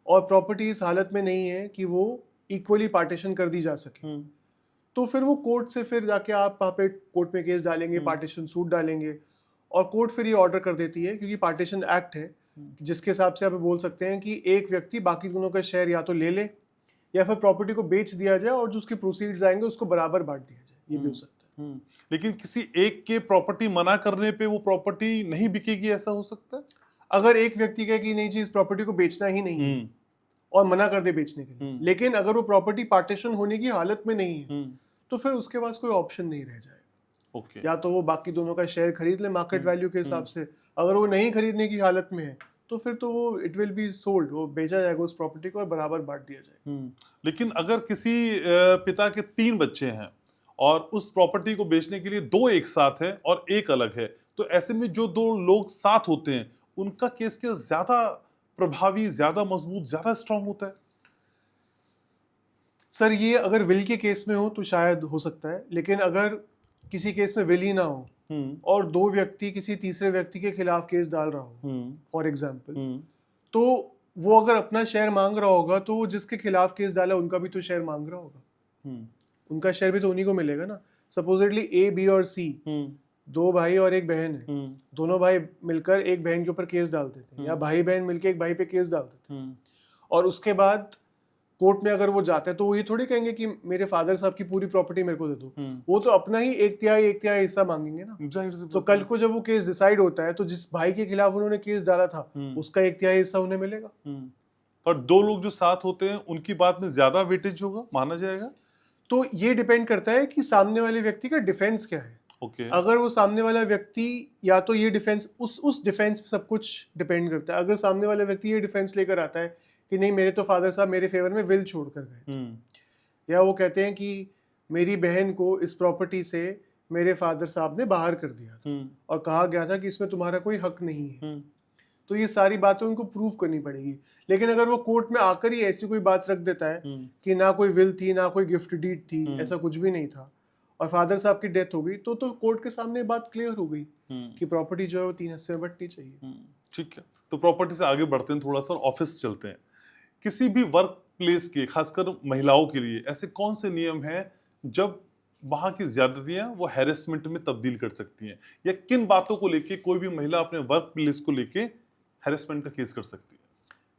और प्रॉपर्टी इस हालत में नहीं है कि वो इक्वली पार्टीशन कर दी जा सके, तो फिर वो कोर्ट से फिर जाके आप वहाँ पे कोर्ट में केस डालेंगे, पार्टीशन सूट डालेंगे और कोर्ट फिर ये ऑर्डर कर देती है, क्योंकि पार्टीशन एक्ट है जिसके हिसाब से आप बोल सकते हैं कि एक व्यक्ति बाकी दोनों का शेयर या तो ले ले या फिर प्रॉपर्टी को बेच दिया जाए और जो उसके प्रोसीड्स आएंगे उसको बराबर बांट दिया जाए, ये भी हो सकता है। लेकिन किसी एक के प्रॉपर्टी मना करने पे वो प्रॉपर्टी नहीं बिकेगी, ऐसा हो सकता है? अगर एक व्यक्ति कहे कि नहीं जी इस प्रॉपर्टी को बेचना ही नहीं है और मना कर दे बेचने के लिए, लेकिन अगर वो प्रॉपर्टी पार्टीशन होने की हालत में नहीं है तो फिर उसके पास कोई ऑप्शन नहीं रह जाएगा। ओके। या तो वो बाकी दोनों का शेयर खरीद ले मार्केट वैल्यू के हिसाब से, अगर वो नहीं खरीदने की हालत में है तो फिर तो वो इट विल बी सोल्ड, वो बेचा जाएगा उस प्रॉपर्टी को और बराबर बांट दिया जाएगा। लेकिन अगर किसी पिता के 3 बच्चे हैं और उस प्रॉपर्टी को बेचने के लिए 2 एक साथ है और एक अलग है, तो ऐसे में जो 2 लोग साथ होते हैं उनका केस क्या ज्यादा प्रभावी, ज्यादा मजबूत, ज्यादा स्ट्रांग होता है? सर ये अगर विल के केस में हो तो शायद हो सकता है, लेकिन अगर किसी केस में विल ही ना हो और 2 व्यक्ति किसी तीसरे व्यक्ति के खिलाफ केस डाल रहा हो फॉर एग्जाम्पल, तो वो अगर अपना शेयर मांग रहा होगा तो वो जिसके खिलाफ केस डाला उनका भी तो शेयर मांग रहा होगा, उनका शेयर भी तो उन्हीं को मिलेगा ना। सपोजिटली ए, बी और सी 2 भाई और एक बहन है, दोनों भाई मिलकर एक बहन के ऊपर केस डाल देते हैं या भाई बहन मिलकर एक भाई पे केस डाल देते हैं और उसके बाद कोर्ट में अगर वो जाते हैं तो वो ये थोड़ी कहेंगे कि मेरे फादर साहब की पूरी प्रॉपर्टी मेरे को दे दो, वो तो अपना ही 1/3 हिस्सा मांगेंगे ना। जाहिर सी तो बात कल को जब वो केस डिसाइड होता है तो जिस भाई के खिलाफ उन्होंने केस डाला था उसका 1/3 हिस्सा उन्हें मिलेगा। और 2 लोग जो साथ होते हैं उनकी बात में ज्यादा वेटेज होगा, माना जाएगा। तो ये डिपेंड करता है कि सामने वाले व्यक्ति का डिफेंस क्या है। ओके। अगर वो सामने वाला व्यक्ति या तो ये डिफेंस उस डिफेंस पे सब कुछ डिपेंड करता है। अगर सामने वाला व्यक्ति ये डिफेंस लेकर आता है कि नहीं मेरे तो फादर साहब मेरे फेवर में विल छोड़ कर गए, या वो कहते हैं कि मेरी बहन को इस प्रॉपर्टी से मेरे फादर साहब ने बाहर कर दिया था और कहा गया था कि इसमें तुम्हारा कोई हक नहीं है, तो ये सारी बातें उनको प्रूव करनी पड़ेगी। लेकिन अगर वो कोर्ट में आकर ही ऐसी कोई बात रख देता है कि ना कोई विल थी ना कोई गिफ्ट डीड थी, ऐसा कुछ भी नहीं था और फादर साहब की डेथ हो गई, तो कोर्ट के सामने बात क्लियर हो गई कि प्रॉपर्टी जो है वो 3 हिस्से में बंटनी चाहिए। ठीक है, तो प्रॉपर्टी से आगे बढ़ते हैं थोड़ा सा, ऑफिस चलते हैं। किसी भी वर्क प्लेस के, खासकर महिलाओं के लिए ऐसे कौन से नियम हैं जब वहां की ज्यादतियां वो हैरेसमेंट में तब्दील कर सकती हैं, या किन बातों को लेके कोई भी महिला अपने वर्क प्लेस को लेके हैरेसमेंट का केस कर सकती है?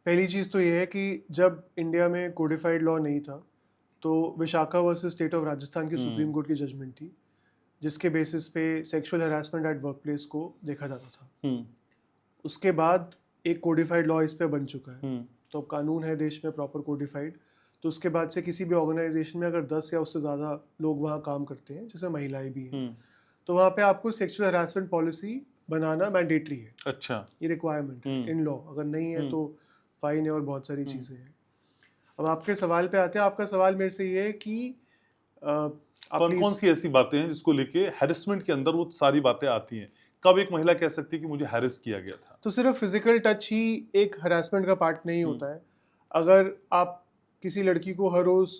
पहली चीज़ तो ये है कि जब इंडिया में कोडिफाइड लॉ नहीं था तो Vishakha versus state of Rajasthan की सुप्रीम कोर्ट की जजमेंट थी जिसके बेसिस पे sexual harassment at work place को देखा जाता था। उसके बाद एक कोडिफाइड लॉ इस पे बन चुका है, तो अब कानून है देश में प्रॉपर कोडिफाइड। तो उसके बाद से किसी भी ऑर्गेनाइजेशन में अगर 10 या उससे ज़्यादा लोग वहाँ काम करते हैं जिसमें महिलाएं भी हैं, तो वहाँ पे आपको सेक्सुअल हैरेसमेंट पॉलिसी बनाना मैंडेटरी है। अच्छा। ये रिक्वायरमेंट है इन लॉ, अगर नहीं है तो फाइन है और बहुत सारी चीज़ें हैं। अब आपके सवाल पे आते हैं। आपका सवाल मेरे से ये है कि कौन कौन सी ऐसी बातें हैं जिसको लेके हैरेसमेंट के अंदर वो सारी बातें आती हैं? कब एक महिला कह सकती है कि मुझे हैरेस किया गया था? तो सिर्फ फिजिकल टच ही एक हरासमेंट का पार्ट नहीं होता है। अगर आप किसी लड़की को हर रोज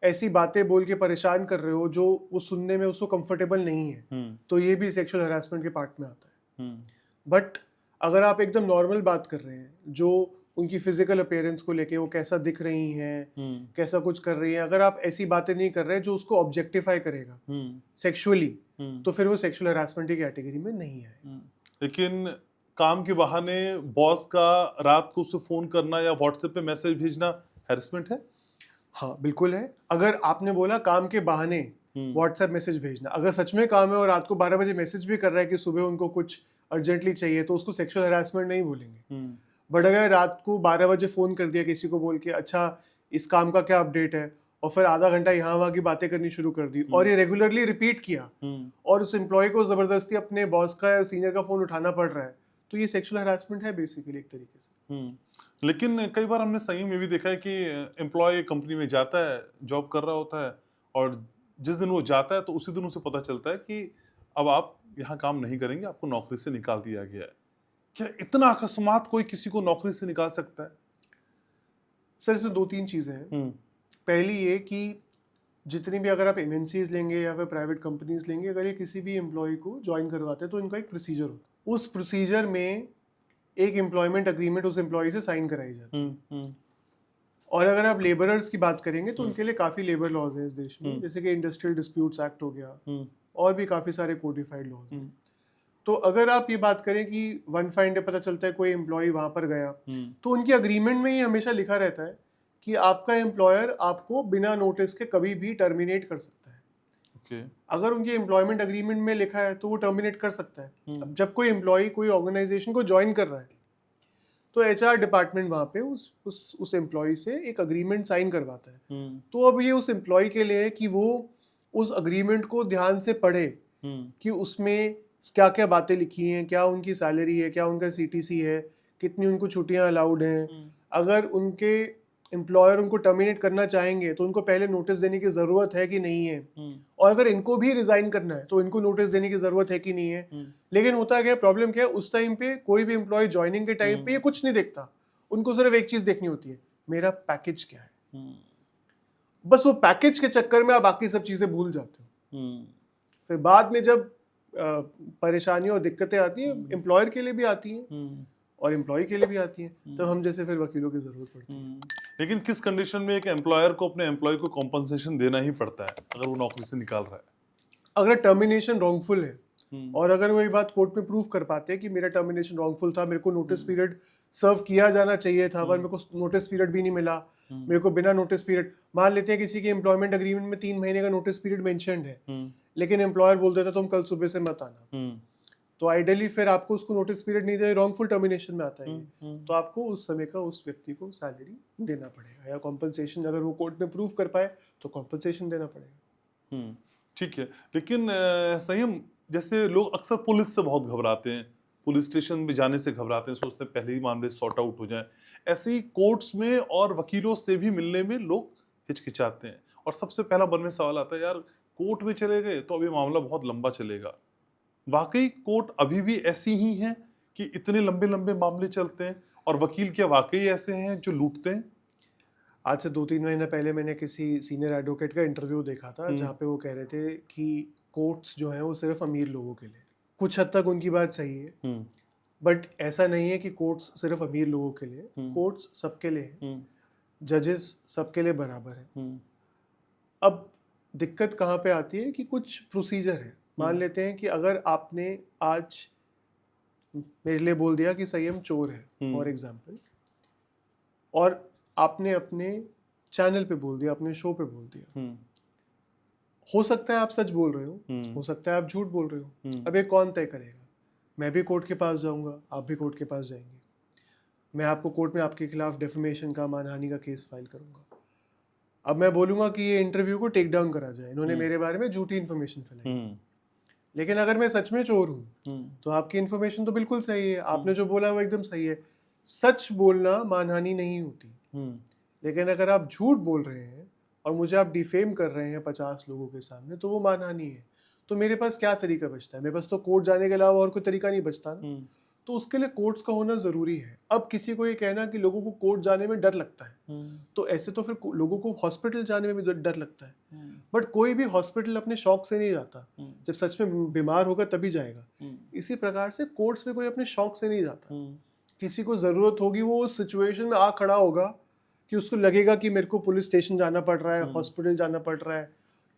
ऐसी बातें बोल के परेशान कर रहे हो जो वो सुनने में उसको कंफर्टेबल नहीं है, तो ये भी सेक्सुअल हरासमेंट के पार्ट में आता है। बट अगर आप एकदम नॉर्मल बात कर रहे हैं जो उनकी फिजिकल अपीयरेंस को लेके, वो कैसा दिख रही हैं, कैसा कुछ कर रही हैं, अगर आप ऐसी बातें नहीं कर रहे जो उसको ऑब्जेक्टिफाई करेगा सेक्सुअली, तो फिर वो सेक्सुअल हरासमेंट की कैटेगरी में नहीं आए। लेकिन काम के बहाने बॉस का रात को उसे फोन करना या व्हाट्सएप पे मैसेज भेजना हैरेसमेंट है? हाँ बिल्कुल है। अगर आपने बोला काम के बहाने व्हाट्सएप मैसेज भेजना, अगर सच में काम है और रात को 12 बजे मैसेज भी कर रहा है कि सुबह उनको कुछ अर्जेंटली चाहिए, तो उसको सेक्सुअल हरासमेंट नहीं बोलेंगे। बट अगर रात को 12 बजे फोन कर दिया किसी को बोल के, अच्छा इस काम का क्या अपडेट है, और फिर आधा घंटा यहाँ वहाँ की बातें करनी शुरू कर दी, और ये रेगुलरली रिपीट किया, और उस एम्प्लॉय को जबरदस्ती अपने बॉस का या सीनियर का फोन उठाना पड़ रहा है, तो ये सेक्सुअल हरासमेंट है बेसिकली एक तरीके से। लेकिन कई बार हमने सही में भी देखा है कि एम्प्लॉय कंपनी में जाता है, जॉब कर रहा होता है, और जिस दिन वो जाता है तो उसी दिन उसे पता चलता है कि अब आप यहाँ काम नहीं करेंगे, आपको नौकरी से निकाल दिया गया है। क्या इतना अकस्मात कोई किसी को नौकरी से निकाल सकता है? सर इसमें 2-3 चीजें हैं। पहली ये कि जितनी भी, अगर आप एमएनसीज लेंगे या फिर प्राइवेट कंपनीज लेंगे, अगर ये किसी भी एम्प्लॉय को ज्वाइन करवाते हैं तो इनका एक प्रोसीजर होता है। उस प्रोसीजर में एक एम्प्लॉयमेंट अग्रीमेंट उस एम्प्लॉय से साइन कराई जाती है। और अगर आप लेबरर्स की बात करेंगे तो उनके लिए काफी लेबर लॉज हैं इस देश में, जैसे कि इंडस्ट्रियल डिस्प्यूट्स एक्ट हो गया, और भी काफी सारे कोडिफाइड लॉज हैं। तो अगर आप ये बात करें कि वन फाइन डे पता चलता है कोई एम्प्लॉय वहां पर गया, तो उनके अग्रीमेंट में ये हमेशा लिखा रहता है कि आपका एम्प्लॉयर आपको बिना नोटिस के कभी भी टर्मिनेट कर सकता है। अगर उनके एम्प्लॉयमेंट अग्रीमेंट में लिखा है तो वो टर्मिनेट कर सकता है। अब जब कोई एम्प्लॉय कोई ऑर्गेनाइजेशन को ज्वाइन कर रहा है, तो एचआर डिपार्टमेंट वहां पे उस एम्प्लॉय से एक अग्रीमेंट साइन करवाता है। तो अब ये उस एम्प्लॉय के लिए है कि वो उस अग्रीमेंट को ध्यान से पढ़े कि उसमें क्या क्या बातें लिखी हैं, क्या उनकी सैलरी है, क्या उनका सीटीसी है, कितनी उनको छुट्टियां अलाउड हैं। अगर उनके एम्प्लॉयर उनको टर्मिनेट करना चाहेंगे तो उनको पहले नोटिस देने की जरूरत है कि नहीं है, और अगर इनको भी रिजाइन करना है तो इनको नोटिस देने की जरूरत है कि नहीं है। लेकिन होता क्या, प्रॉब्लम क्या है, उस टाइम पे कोई भी एम्प्लॉय ज्वाइनिंग के टाइम पे ये कुछ नहीं देखता। उनको सिर्फ एक चीज देखनी होती है, मेरा पैकेज क्या है। बस वो पैकेज के चक्कर में आप बाकी सब चीजें भूल जाते हो। फिर बाद में जब परेशानी और दिक्कतें आती हैं, एम्प्लॉयर के लिए भी आती हैं और एम्प्लॉय के लिए भी आती हैं, तो हम जैसे फिर वकीलों की जरूरत पड़ती है। लेकिन किस कंडीशन में एक एम्प्लॉयर को अपने एम्प्लॉय को कॉम्पनसेशन देना ही पड़ता है अगर वो नौकरी से निकाल रहा है? अगर टर्मिनेशन रॉन्गफुल है, और अगर वो ये बात कोर्ट में प्रूव कर पाते हैं कि मेरा टर्मिनेशन रॉन्गफुल था, मेरे को नोटिस पीरियड सर्व किया जाना चाहिए था पर मेरे को नोटिस पीरियड भी नहीं मिला, मेरे को बिना नोटिस पीरियड, मान लेते हैं किसी के एम्प्लॉयमेंट अग्रीमेंट में 3 महीने का नोटिस पीरियड मेंशन्ड है, लेकिन एम्प्लॉयर बोल देता तुम कल सुबह से मत आना, तो आइडियली फिर आपको उसको नोटिस पीरियड नहीं दे, रॉन्गफुल टर्मिनेशन में आता है, तो आपको उस समय का उस व्यक्ति को सैलरी देना पड़ेगा, या कॉम्पनसेशन अगर वो कोर्ट में प्रूव कर पाए तो कॉम्पनसेशन देना पड़ेगा। ठीक है। लेकिन संयम, जैसे लोग अक्सर पुलिस से बहुत घबराते हैं, पुलिस स्टेशन में जाने से घबराते हैं, सोचते हैं पहले ही मामले सॉर्ट आउट हो जाए। ऐसे ही कोर्ट्स में और वकीलों से भी मिलने में लोग हिचकिचाते हैं, और सबसे पहला मन में सवाल आता है, यार कोर्ट में चले गए तो अभी मामला बहुत लंबा चलेगा। वाकई कोर्ट अभी भी ऐसी ही है कि इतने लंबे लंबे मामले चलते हैं, और वकील क्या वाकई ऐसे हैं जो लूटते हैं? आज से 2-3 महीने पहले मैंने किसी सीनियर एडवोकेट का इंटरव्यू देखा था, जहाँ पे वो कह रहे थे कि कोर्ट्स जो हैं वो सिर्फ अमीर लोगों के लिए। कुछ हद तक उनकी बात सही है, बट ऐसा नहीं है कि कोर्ट्स सिर्फ अमीर लोगों के लिए, कोर्ट्स सबके लिए हैं, जजेस सबके लिए बराबर है। अब दिक्कत कहाँ पे आती है कि कुछ प्रोसीजर है। मान लेते हैं कि अगर आपने आज मेरे लिए बोल दिया कि संयम चोर है, फॉर एग्जाम्पल, और आपने अपने चैनल पे बोल दिया, अपने शो पे बोल दिया, हो सकता है आप सच बोल रहे हो सकता है आप झूठ बोल रहे हो। अब ये कौन तय करेगा? मैं भी कोर्ट के पास जाऊंगा, आप भी कोर्ट के पास जाएंगे, मैं आपको कोर्ट में आपके खिलाफ डेफेमेशन का, मानहानि का केस फाइल करूंगा। अब मैं बोलूंगा कि ये इंटरव्यू को टेक डाउन करा जाए, इन्होंने मेरे बारे में झूठी इन्फॉर्मेशन फैलाई। लेकिन अगर मैं सच में चोर हूँ तो आपकी इन्फॉर्मेशन तो बिल्कुल सही है, आपने जो बोला वो एकदम सही है। सच बोलना मानहानि नहीं होती, लेकिन अगर आप झूठ बोल रहे हैं और मुझे आप डिफेम कर रहे हैं 50 लोगों के सामने, तो वो मानहानि है। तो मेरे पास क्या तरीका बचता है? मेरे पास तो कोर्ट जाने के अलावा और कोई तरीका नहीं बचता ना। तो उसके लिए कोर्ट्स का होना जरूरी है। अब किसी को ये कहना कि लोगों को कोर्ट जाने में डर लगता है, तो ऐसे तो फिर लोगों को हॉस्पिटल जाने में भी डर लगता है। बट कोई भी हॉस्पिटल अपने शौक से नहीं जाता, जब सच में बीमार होगा तभी जाएगा। इसी प्रकार से कोर्ट्स में कोई अपने शौक से नहीं जाता। किसी को ज़रूरत होगी वो उस सिचुएशन में आ खड़ा होगा कि उसको लगेगा कि मेरे को पुलिस स्टेशन जाना पड़ रहा है, हॉस्पिटल जाना पड़ रहा है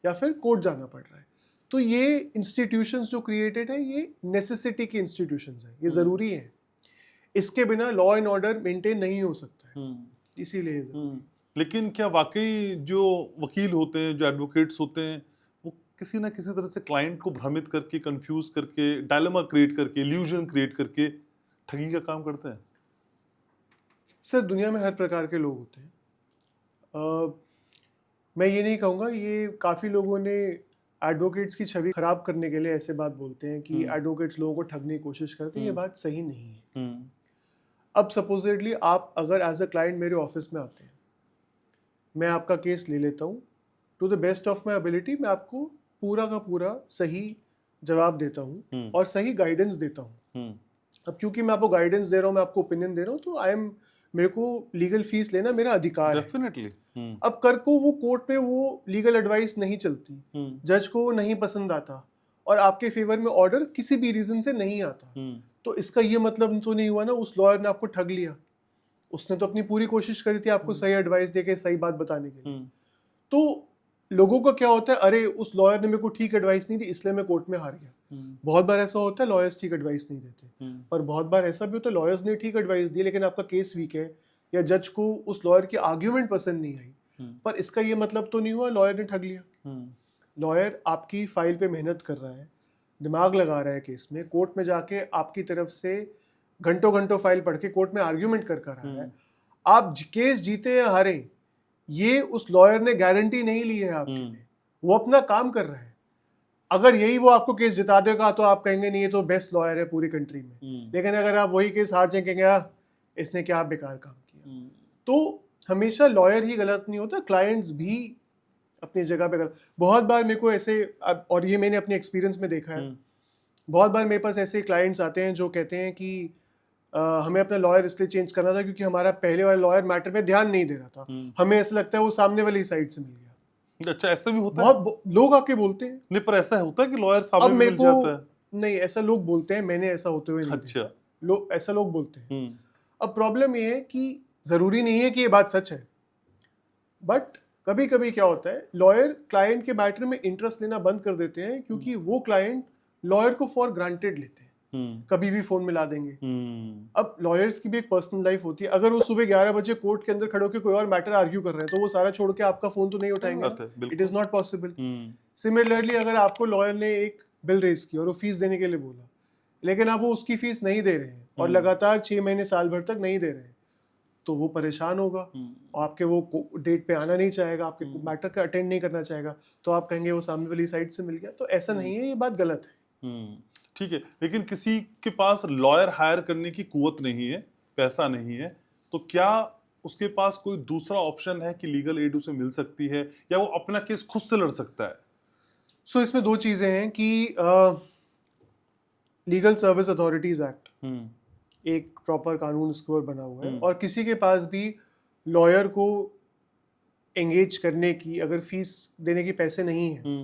या फिर कोर्ट जाना पड़ रहा है। तो ये इंस्टीट्यूशंस जो क्रिएटेड है ये नेसेसिटी की इंस्टीट्यूशंस है, ये ज़रूरी है। इसके बिना लॉ एंड ऑर्डर मेंटेन नहीं हो सकता है, इसीलिए। लेकिन क्या वाकई जो वकील होते हैं, जो एडवोकेट्स होते हैं, वो किसी ना किसी तरह से क्लाइंट को भ्रमित करके, कंफ्यूज करके, डायलेमा क्रिएट करके, इल्यूजन क्रिएट करके ठगी का काम करते हैं? सर दुनिया में हर प्रकार के लोग होते हैं। मैं ये नहीं कहूँगा, ये काफ़ी लोगों ने एडवोकेट्स की छवि खराब करने के लिए ऐसे बात बोलते हैं कि एडवोकेट्स लोगों को ठगने की कोशिश करते हैं। ये बात सही नहीं है। अब सपोजिटली आप अगर एज अ क्लाइंट मेरे ऑफिस में आते हैं, मैं आपका केस ले लेता हूँ, to the best of my ability मैं आपको पूरा का पूरा सही जवाब देता हूँ और सही गाइडेंस देता हूँ। अब क्योंकि मैं आपको गाइडेंस दे रहा हूँ, मैं आपको ओपिनियन दे रहा हूँ, तो मेरे को लीगल फीस लेना मेरा अधिकार है। डेफिनेटली। अब कर को वो कोर्ट में वो लीगल एडवाइस नहीं चलती, जज को वो नहीं पसंद आता और आपके फेवर में ऑर्डर किसी भी रीजन से नहीं आता, तो इसका ये मतलब तो नहीं हुआ ना उस लॉयर ने आपको ठग लिया। उसने तो अपनी पूरी कोशिश करी थी आपको सही एडवाइस देके सही बात बताने के लिए। तो लोगों का क्या होता है, अरे उस लॉयर ने मेरे को ठीक एडवाइस नहीं दी इसलिए मैं कोर्ट में हार गया। बहुत बार ऐसा होता है लॉयर्स ठीक एडवाइस नहीं देते, पर बहुत बार ऐसा भी होता है लॉयर्स ने ठीक एडवाइस दी लेकिन आपका केस वीक है या जज को उस लॉयर की आर्ग्यूमेंट पसंद नहीं आई, पर इसका ये मतलब तो नहीं हुआ लॉयर ने ठग लिया। लॉयर आपकी फाइल पे मेहनत कर रहा है, दिमाग लगा रहा है केस में, कोर्ट में जाके आपकी तरफ से घंटों घंटों फाइल पढ़ के कोर्ट में आर्ग्यूमेंट कर आ रहा है। आप केस जीते या हारे ये उस लॉयर ने गारंटी नहीं ली है आपके लिए, वो अपना काम कर रहा है। अगर यही वो आपको केस जिता देगा तो आप कहेंगे नहीं ये तो बेस्ट लॉयर है पूरी कंट्री में, लेकिन अगर आप वही केस हार जाए कहेंगे इसने क्या बेकार काम किया। तो हमेशा लॉयर ही गलत नहीं होता, क्लाइंट्स भी अपनी जगह पे गलत। बहुत बार मेरे को ऐसे, और ये मैंने अपने एक्सपीरियंस में देखा है, बहुत बार मेरे पास ऐसे क्लाइंट्स आते हैं जो कहते हैं कि हमें अपना लॉयर इसलिए चेंज करना था क्योंकि हमारा पहले वाला लॉयर मैटर में ध्यान नहीं दे रहा था, हमें ऐसा लगता है वो सामने वाली साइड से मिल गया। अच्छा, ऐसा भी होता है? बहुत लोग आके बोलते हैं। नहीं, पर ऐसा होता है कि लॉयर सामने मिल जाता है? नहीं, ऐसा लोग बोलते हैं, मैंने ऐसा होते हुए नहीं देखा। लोग ऐसा लोग बोलते हैं। अब प्रॉब्लम ये है कि जरूरी नहीं है कि ये बात सच है, बट कभी कभी क्या होता है लॉयर क्लाइंट के मैटर में इंटरेस्ट लेना बंद कर देते हैं क्योंकि वो क्लाइंट लॉयर को फॉर ग्रांटेड लेते हैं, कभी भी फोन मिला देंगे। अब लॉयर्स की भी एक पर्सनल लाइफ होती है, अगर वो सुबह 11 बजे कोर्ट के अंदर खड़े होकर कोई और मैटर आर्ग्यू कर रहे हैं तो वो सारा छोड़ के आपका फोन तो नहीं उठाएंगे, it is not possible. Similarly अगर आपको लॉयर ने एक बिल रेज की और वो फीस देने के लिए बोला लेकिन आप वो उसकी फीस नहीं दे रहे हैं और लगातार 6 महीने साल भर तक नहीं दे रहे हैं, तो वो परेशान होगा और आपके वो डेट पे आना नहीं चाहेगा, आपके मैटर का अटेंड नहीं करना चाहेगा, तो आप कहेंगे वो सामने वाली साइड से मिल गया। तो ऐसा नहीं है, ये बात गलत है। ठीक है, लेकिन किसी के पास लॉयर हायर करने की कुवत नहीं है, पैसा नहीं है, तो क्या उसके पास कोई दूसरा ऑप्शन है कि लीगल एड उसे मिल सकती है या वो अपना केस खुद से लड़ सकता है? सो इसमें दो चीजें हैं कि लीगल सर्विस अथॉरिटीज एक्ट एक प्रॉपर कानून इसके ऊपर बना हुआ है और किसी के पास भी लॉयर को एंगेज करने की अगर फीस देने के पैसे नहीं है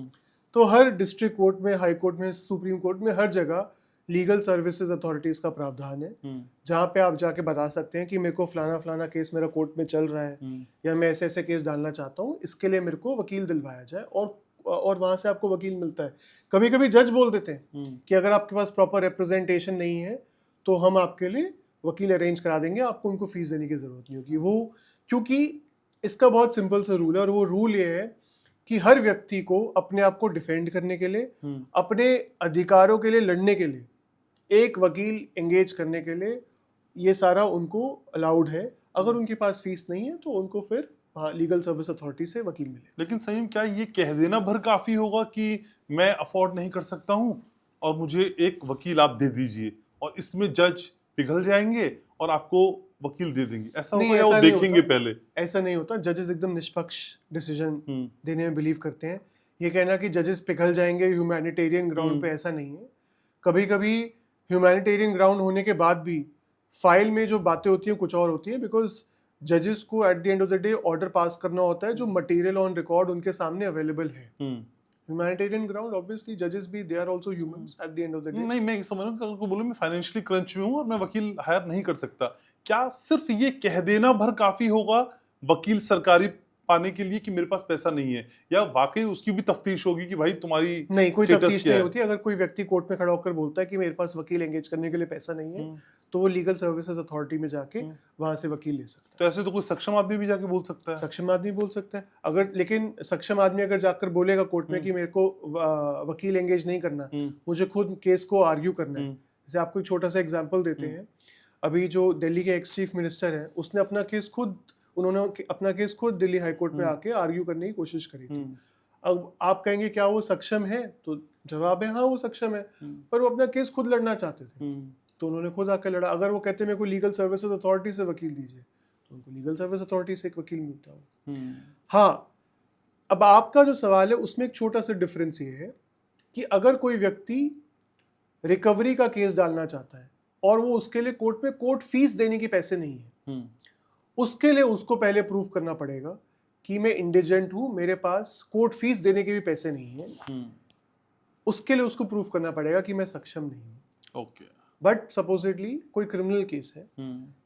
तो हर डिस्ट्रिक्ट कोर्ट में, हाई कोर्ट में, सुप्रीम कोर्ट में, हर जगह लीगल सर्विसेज अथॉरिटीज का प्रावधान है जहाँ पे आप जाके बता सकते हैं कि मेरे को फलाना फलाना केस मेरा कोर्ट में चल रहा है या मैं ऐसे ऐसे केस डालना चाहता हूँ, इसके लिए मेरे को वकील दिलवाया जाए, और वहाँ से आपको वकील मिलता है। कभी कभी जज बोल देते हैं कि अगर आपके पास प्रॉपर रिप्रेजेंटेशन नहीं है तो हम आपके लिए वकील अरेंज करा देंगे, आपको उनको फीस देने की जरूरत नहीं होगी। वो क्योंकि इसका बहुत सिंपल सा रूल है और वो रूल ये है कि हर व्यक्ति को अपने आप को डिफेंड करने के लिए, अपने अधिकारों के लिए लड़ने के लिए एक वकील एंगेज करने के लिए ये सारा उनको अलाउड है। अगर उनके पास फीस नहीं है तो उनको फिर लीगल सर्विस अथॉरिटी से वकील मिले। लेकिन सही क्या ये कह देना भर काफी होगा कि मैं अफोर्ड नहीं कर सकता हूँ और मुझे एक वकील आप दे दीजिए और इसमें जज पिघल जाएंगे और आपको वकील दे देंगे? ऐसा होगा या वो देखेंगे पहले? ऐसा नहीं होता। जजेस एकदम निष्पक्ष डिसीजन देने में बिलीव करते हैं। ये कहना कि जजेस पिघल जाएंगे ह्यूमैनिटेरियन ग्राउंड पे, ऐसा नहीं है। कभी कभी ह्यूमैनिटेरियन ग्राउंड होने के बाद भी फाइल में जो बातें होती हैं कुछ और होती है, बिकॉज जजेस को eight the end of the day order pass करना होता है जो मटेरियल ऑन रिकॉर्ड उनके सामने अवेलेबल है। ह्यूमैनिटेरियन ग्राउंड, ऑब्वियसली जजेस भी they are also humans at the end of the day. नहीं, मैं ये समझ रहा हूँ कि अगर कोई बोले मैं फाइनेंशियली क्रंच में हूँ और मैं वकील हायर नहीं कर सकता, क्या सिर्फ ये कह देना भर काफी होगा वकील सरकारी पाने के लिए कि मेरे पास पैसा नहीं है, या वाकई उसकी भी तफ्तीश होगी कि भाई तुम्हारी नहीं, कोई स्टेटस तफ्तीश क्या नहीं है? होती। अगर कोई व्यक्ति कोर्ट में खड़ा होकर बोलता है कि मेरे पास वकील एंगेज करने के लिए पैसा नहीं है, हम्म, तो वो लीगल सर्विसेज अथॉरिटी में जाके वहां से वकील ले सकता तो ऐसे तो कोई सक्षम आदमी भी जाके बोल सकता है। है। सक्षम आदमी बोल सकता है, अगर लेकिन सक्षम आदमी अगर जाकर बोलेगा कोर्ट में कि मेरे को वकील एंगेज नहीं करना, मुझे खुद केस को आर्ग्यू करना है। जैसे आपको एक छोटा सा एग्जांपल देते हैं, अभी जो दिल्ली के एक्स चीफ मिनिस्टर हैं, उसने उन्होंने अपना केस खुद दिल्ली हाई कोर्ट में आके आर्ग्यू करने की कोशिश करी थी। अब आप कहेंगे क्या वो सक्षम है, तो जवाब है हाँ वो सक्षम है, पर वो अपना केस खुद लड़ना चाहते थे, तो उन्होंने खुद आकर लड़ा। अगर वो कहते मेरे को लीगल सर्विसेज अथॉरिटी से वकील दीजिए, तो उनको लीगल सर्विस अथॉरिटी से एक वकील मिलता हो। हाँ, अब आपका जो सवाल है उसमें एक छोटा सा डिफरेंस ये है कि अगर कोई व्यक्ति रिकवरी का केस डालना चाहता है और वो उसके लिए कोर्ट में कोर्ट फीस देने के पैसे नहीं है, उसके लिए उसको पहले प्रूव करना पड़ेगा कि मैं इंडिजेंट हूं, मेरे पास कोर्ट फीस देने के भी पैसे नहीं है। उसके लिए उसको प्रूव करना पड़ेगा कि मैं सक्षम नहीं हूं। ओके। बट सपोजिटली कोई क्रिमिनल केस है,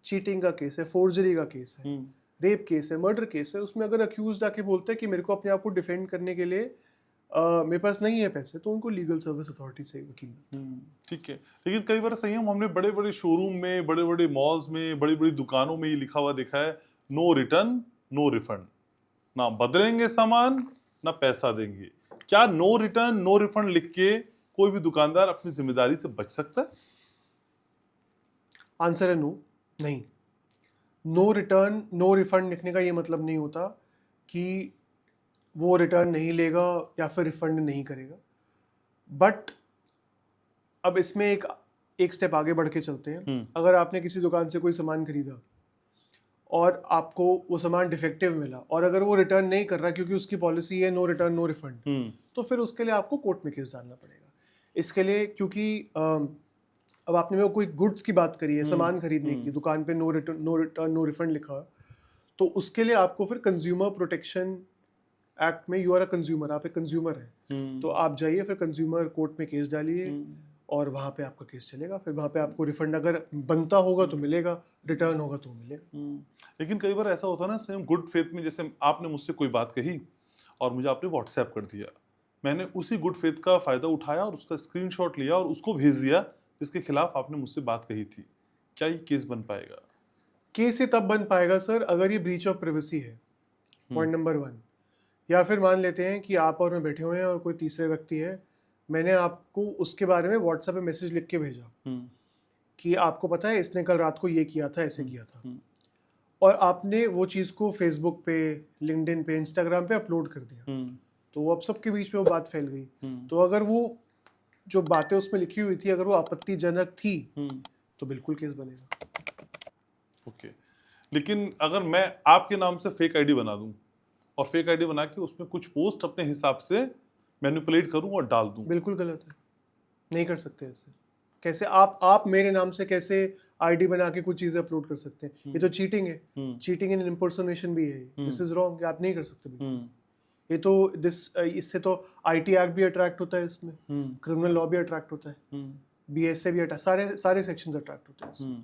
चीटिंग का केस है, फोर्जरी का केस है, रेप केस है, मर्डर केस है, उसमें अगर अक्यूज आके बोलते हैं कि मेरे को अपने आप को डिफेंड करने के लिए मेरे पास नहीं है पैसे, तो उनको लीगल सर्विस अथॉरिटी से वकील। ठीक है, लेकिन कई बार सही हमने बड़े बड़े शोरूम में, बड़े बड़े मॉल्स में, बड़ी बड़ी दुकानों में ये लिखा हुआ देखा है, नो रिटर्न नो रिफंड, ना बदलेंगे सामान ना पैसा देंगे। क्या नो रिटर्न नो रिफंड लिख के कोई भी दुकानदार अपनी जिम्मेदारी से बच सकता है? आंसर है नो, नहीं। नो रिटर्न नो रिफंड लिखने का ये मतलब नहीं होता कि वो रिटर्न नहीं लेगा या फिर रिफंड नहीं करेगा। बट अब इसमें एक स्टेप आगे बढ़ के चलते हैं। अगर आपने किसी दुकान से कोई सामान खरीदा और आपको वो सामान डिफेक्टिव मिला और अगर वो रिटर्न नहीं कर रहा क्योंकि उसकी पॉलिसी है नो रिटर्न नो रिफंड, तो फिर उसके लिए आपको कोर्ट में केस डालना पड़ेगा। इसके लिए क्योंकि अब आपने मेरे को कोई गुड्स की बात करी है, सामान खरीदने की, दुकान पे नो रिटर्न नो रिफंड लिखा, तो उसके लिए आपको फिर कंज्यूमर प्रोटेक्शन एक्ट में, यू आर अ कंज्यूमर, आप एक कंज्यूमर हैं, तो आप जाइए फिर कंज्यूमर कोर्ट में केस डालिए और वहाँ पे आपका केस चलेगा। फिर वहाँ पे आपको रिफंड अगर बनता होगा तो मिलेगा, रिटर्न होगा तो मिलेगा। लेकिन कई बार ऐसा होता है ना, सेम गुड फेथ में, जैसे आपने मुझसे कोई बात कही और मुझे आपने व्हाट्सएप कर दिया, मैंने उसी गुड फेथ का फायदा उठाया और उसका स्क्रीनशॉट लिया और उसको भेज दिया जिसके खिलाफ आपने मुझसे बात कही थी, क्या ये केस बन पाएगा? केस ये तब बन पाएगा सर अगर ये ब्रीच ऑफ प्राइवेसी है, पॉइंट नंबर 1। या फिर मान लेते हैं कि आप और मैं बैठे हुए हैं और कोई तीसरे व्यक्ति है, मैंने आपको उसके बारे में व्हाट्सएप पे मैसेज लिख के भेजा कि आपको पता है इसने कल रात को ये किया था, ऐसे किया था, और आपने वो चीज़ को फेसबुक पे, लिंक्डइन पे, इंस्टाग्राम पे अपलोड कर दिया, तो वो अब सबके बीच में वो बात फैल गई। तो अगर वो जो बातें उसमें लिखी हुई थी अगर वो आपत्तिजनक थी तो बिल्कुल केस बनेगा। ओके, लेकिन अगर मैं आपके नाम से फेक आईडी बना दूं और फेक आईडी बना के उसमें कुछ पोस्ट अपने हिसाब से मैनिपुलेट करूं और डाल दूं, बिल्कुल गलत है, नहीं कर सकते ऐसे। कैसे आप मेरे नाम से कैसे आईडी बना के कुछ चीजें अपलोड कर सकते हैं? ये तो चीटिंग है, चीटिंग इन इम्पर्सोनेशन भी है, दिस इज रॉन्ग, आप नहीं कर सकते बिल्कुल। ये तो इससे तो आईटी एक्ट भी अट्रैक्ट होता है, इसमें क्रिमिनल लॉ भी अट्रैक्ट होता है, बीएस से भी सारे सेक्शंस अट्रैक्ट होते हैं इसमें।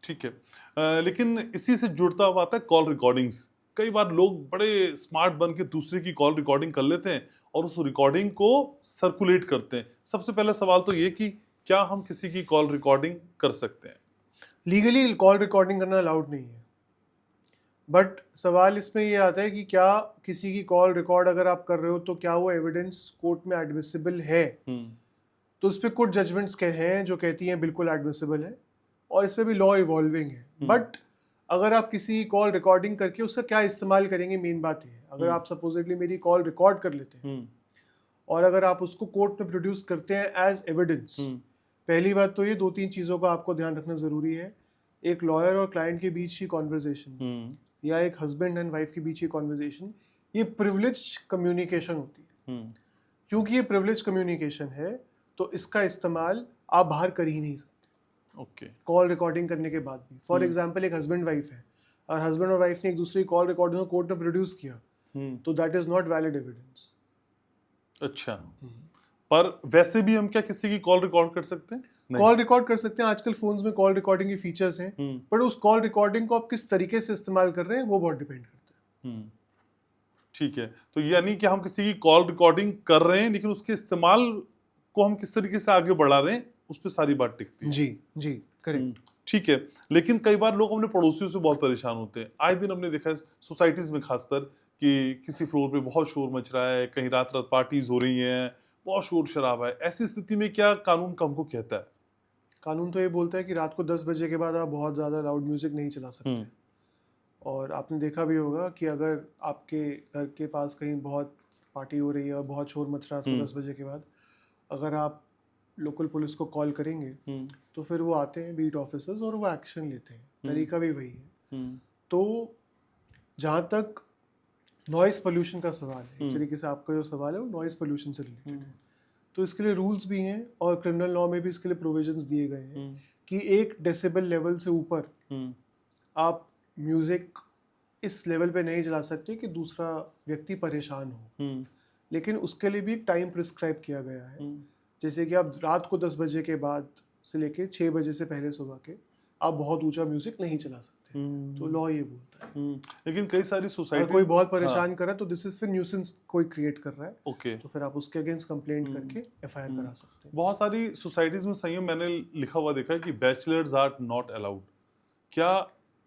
ठीक है, लेकिन इसी से जुड़ता हुआ आता है कॉल रिकॉर्डिंग्स। कई बार लोग बड़े स्मार्ट बन के दूसरे की कॉल रिकॉर्डिंग कर लेते हैं और उस रिकॉर्डिंग को सर्कुलेट करते हैं। सबसे पहला सवाल तो ये कि क्या हम किसी की कॉल रिकॉर्डिंग कर सकते हैं? लीगली कॉल रिकॉर्डिंग करना अलाउड नहीं है, बट सवाल इसमें ये आता है कि क्या किसी की कॉल रिकॉर्ड अगर आप कर रहे हो तो क्या वो एविडेंस कोर्ट में एडमिसिबल है? तो उस पर कुछ जजमेंट्स हैं जो कहती हैं बिल्कुल एडमिसिबल है, और इस पर भी लॉ इवॉल्विंग है। बट अगर आप किसी कॉल रिकॉर्डिंग करके उसका क्या इस्तेमाल करेंगे, मेन बात है। अगर आप सपोजिटली मेरी कॉल रिकॉर्ड कर लेते हैं और अगर आप उसको कोर्ट में प्रोड्यूस करते हैं एज एविडेंस, पहली बात तो ये 2-3 चीज़ों का आपको ध्यान रखना ज़रूरी है। एक लॉयर और क्लाइंट के बीच की कॉन्वर्जेशन या एक हस्बैंड एंड वाइफ के बीच की कॉन्वर्जेशन, ये प्रिविलेज्ड कम्युनिकेशन होती है। क्योंकि ये प्रिविलेज्ड कम्युनिकेशन है तो इसका इस्तेमाल आप बाहर कर ही नहीं सकते। कॉल रिकॉर्डिंग करने के बाद भी, फॉर एग्जाम्पल एक हस्बैंड वाइफ है और हस्बैंड और वाइफ ने एक दूसरी कॉल रिकॉर्डिंग को कोर्ट में प्रोड्यूस किया, तो that is not valid evidence. अच्छा, पर वैसे भी हम क्या किसी की कॉल रिकॉर्ड कर सकते हैं? नहीं। कॉल रिकॉर्ड कर सकते हैं, आजकल फोन्स में कॉल रिकॉर्डिंग के फीचर्स हैं, पर उस कॉल रिकॉर्डिंग को आप किस तरीके से इस्तेमाल कर रहे हैं वो बहुत डिपेंड करता है। ठीक है, तो यानी कि हम किसी की कॉल रिकॉर्डिंग कर रहे हैं लेकिन उसके इस्तेमाल को हम किस तरीके से आगे बढ़ा रहे हैं उस पर सारी बात टिकती है। जी जी, करेक्ट। ठीक है, लेकिन कई बार लोग अपने पड़ोसियों से बहुत परेशान होते हैं। आए दिन हमने देखा है सोसाइटीज में खासकर कि किसी फ्लोर पे बहुत शोर मच रहा है, कहीं रात रात पार्टीज हो रही हैं, बहुत शोर शराबा है। ऐसी स्थिति में क्या कानून हमको कहता है? कानून तो ये बोलता है कि रात को 10 बजे के बाद आप बहुत ज़्यादा लाउड म्यूजिक नहीं चला सकते। और आपने देखा भी होगा कि अगर आपके घर के पास कहीं बहुत पार्टी हो रही है और बहुत शोर मच रहा है रात को 10 बजे के बाद, अगर आप लोकल पुलिस को कॉल करेंगे तो फिर वो आते हैं बीट ऑफिसर्स और वो एक्शन लेते हैं। तरीका भी वही है। तो जहाँ तक नॉइस पोल्यूशन का सवाल है, एक तरीके से आपका जो सवाल है वो नॉइस पोल्यूशन से रिलेटेड है, तो इसके लिए रूल्स भी हैं और क्रिमिनल लॉ में भी इसके लिए प्रोविजंस दिए गए हैं कि 1 डेसिबल लेवल से ऊपर आप म्यूजिक इस लेवल पे नहीं चला सकते कि दूसरा व्यक्ति परेशान हो। लेकिन उसके लिए भी एक टाइम प्रिस्क्राइब किया गया है, जैसे कि आप रात को 10 बजे के बाद से लेके 6 बजे से पहले सुबह के आप बहुत ऊंचा म्यूजिक नहीं चला सकते। तो लॉ ये बोलता है। लेकिन कई सारी सोसाइटी अगर कोई बहुत परेशान कर रहा है तो दिस इज फिर न्यूसेंस कोई क्रिएट कर रहा है, ओके, तो फिर आप उसके अगेंस्ट कंप्लेंट करके एफआईआर करा सकते हैं। बहुत सारी सोसाइटीज में संयम मैंने लिखा हुआ देखा है कि बैचलर्स आर नॉट अलाउड। क्या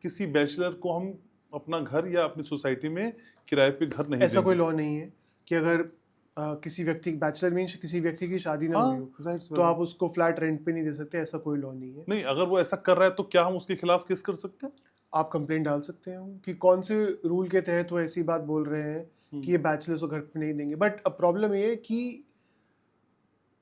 किसी बैचलर को हम अपना घर या अपनी सोसाइटी में किराए पे घर नहीं ऐसा कोई देंगे? लॉ नहीं है कि अगर किसी व्यक्ति बैचलर मीन्स किसी व्यक्ति की शादी ना हुई हो जाहिर सी तो बात आप उसको फ्लैट रेंट पे नहीं दे सकते, ऐसा कोई लॉ नहीं है। नहीं, अगर वो ऐसा कर रहा है तो क्या हम उसके खिलाफ केस कर सकते हैं? आप कंप्लेंट डाल सकते हैं कि कौन से रूल के तहत वो ऐसी बात बोल रहे हैं कि ये बैचलर्स को घर पे नहीं देंगे। बट अब प्रॉब्लम ये है कि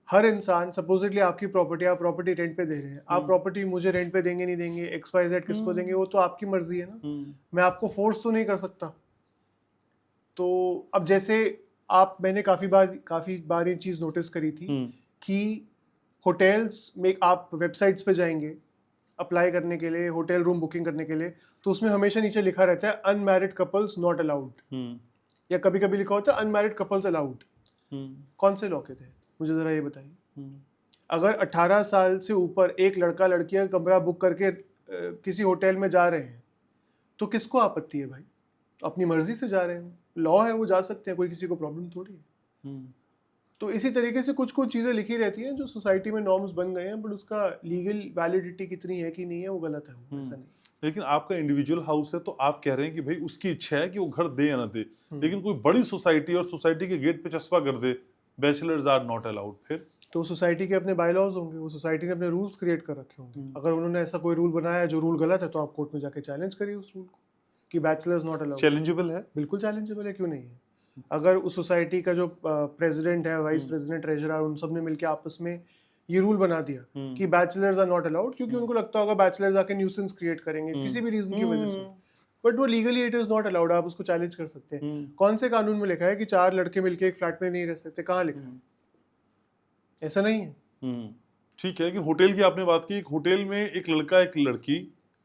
हर इंसान, सपोजिटली आपकी प्रॉपर्टी, आप प्रॉपर्टी रेंट पे दे रहे हैं, आप प्रॉपर्टी मुझे रेंट पे देंगे नहीं देंगे, XYZ किसको देंगे, वो तो आपकी मर्जी है ना। मैं आपको फोर्स तो नहीं कर सकता। तो अब जैसे मैंने काफी बार ये चीज नोटिस करी थी कि होटल्स में आप वेबसाइट्स पे जाएंगे अप्लाई करने के लिए, होटल रूम बुकिंग करने के लिए, तो उसमें हमेशा नीचे लिखा रहता है अनमैरिड कपल्स नॉट अलाउड, या कभी कभी लिखा होता है अनमैरिड कपल्स अलाउड। कौन से लॉ के थे, मुझे जरा ये बताइए। अगर 18 साल से ऊपर एक लड़का लड़की का कमरा बुक करके किसी होटल में जा रहे हैं तो किसको आपत्ति है भाई? अपनी मर्जी से जा रहे हैं, लॉ है, वो जा सकते हैं, कोई किसी को प्रॉब्लम थोड़ी है। तो इसी तरीके से कुछ कुछ चीज़ें लिखी रहती हैं जो सोसाइटी में नॉर्म्स बन गए हैं, बट उसका लीगल वैलिडिटी कितनी है कि नहीं है वो गलत है, वो ऐसा नहीं। लेकिन आपका इंडिविजुअल हाउस है तो आप कह रहे हैं कि भाई उसकी इच्छा है कि वो घर दे या ना दे, लेकिन कोई बड़ी सोसाइटी और सोसाइटी के गेट पे चस्पा कर दे बैचलर्स आर नॉट अलाउड, फिर तो सोसाइटी के अपने बायलॉज होंगे, वो सोसाइटी ने अपने रूल्स क्रिएट कर रखे होंगे। अगर उन्होंने ऐसा कोई रूल बनाया है जो रूल गलत है तो आप कोर्ट में जाके चैलेंज करिए उस रूल को कि बैचलर्स नॉट अलाउड। चैलेंजेबल है, बिल्कुल चैलेंजेबल है, क्यों नहीं है। अगर उस सोसाइटी का जो प्रेसिडेंट है, वाइस प्रेसिडेंट, ट्रेजरर, उन सब ने मिलकर आपस में ये रूल बना दिया कि बैचलर्स आर नॉट अलाउड, क्योंकि उनको लगता होगा बैचलर्स आके न्यूसेंस क्रिएट करेंगे किसी भी रीजन की वजह से, बट वो legally it is not allowed, आप उसको चैलेंज कर सकते हैं। कौन से कानून में लिखा है कि 4 लड़के मिलके एक फ्लैट में नहीं रह सकते? कहाँ लिखा है? ऐसा नहीं है। ठीक है, लेकिन होटल की आपने बात की, एक होटल में एक लड़का एक लड़की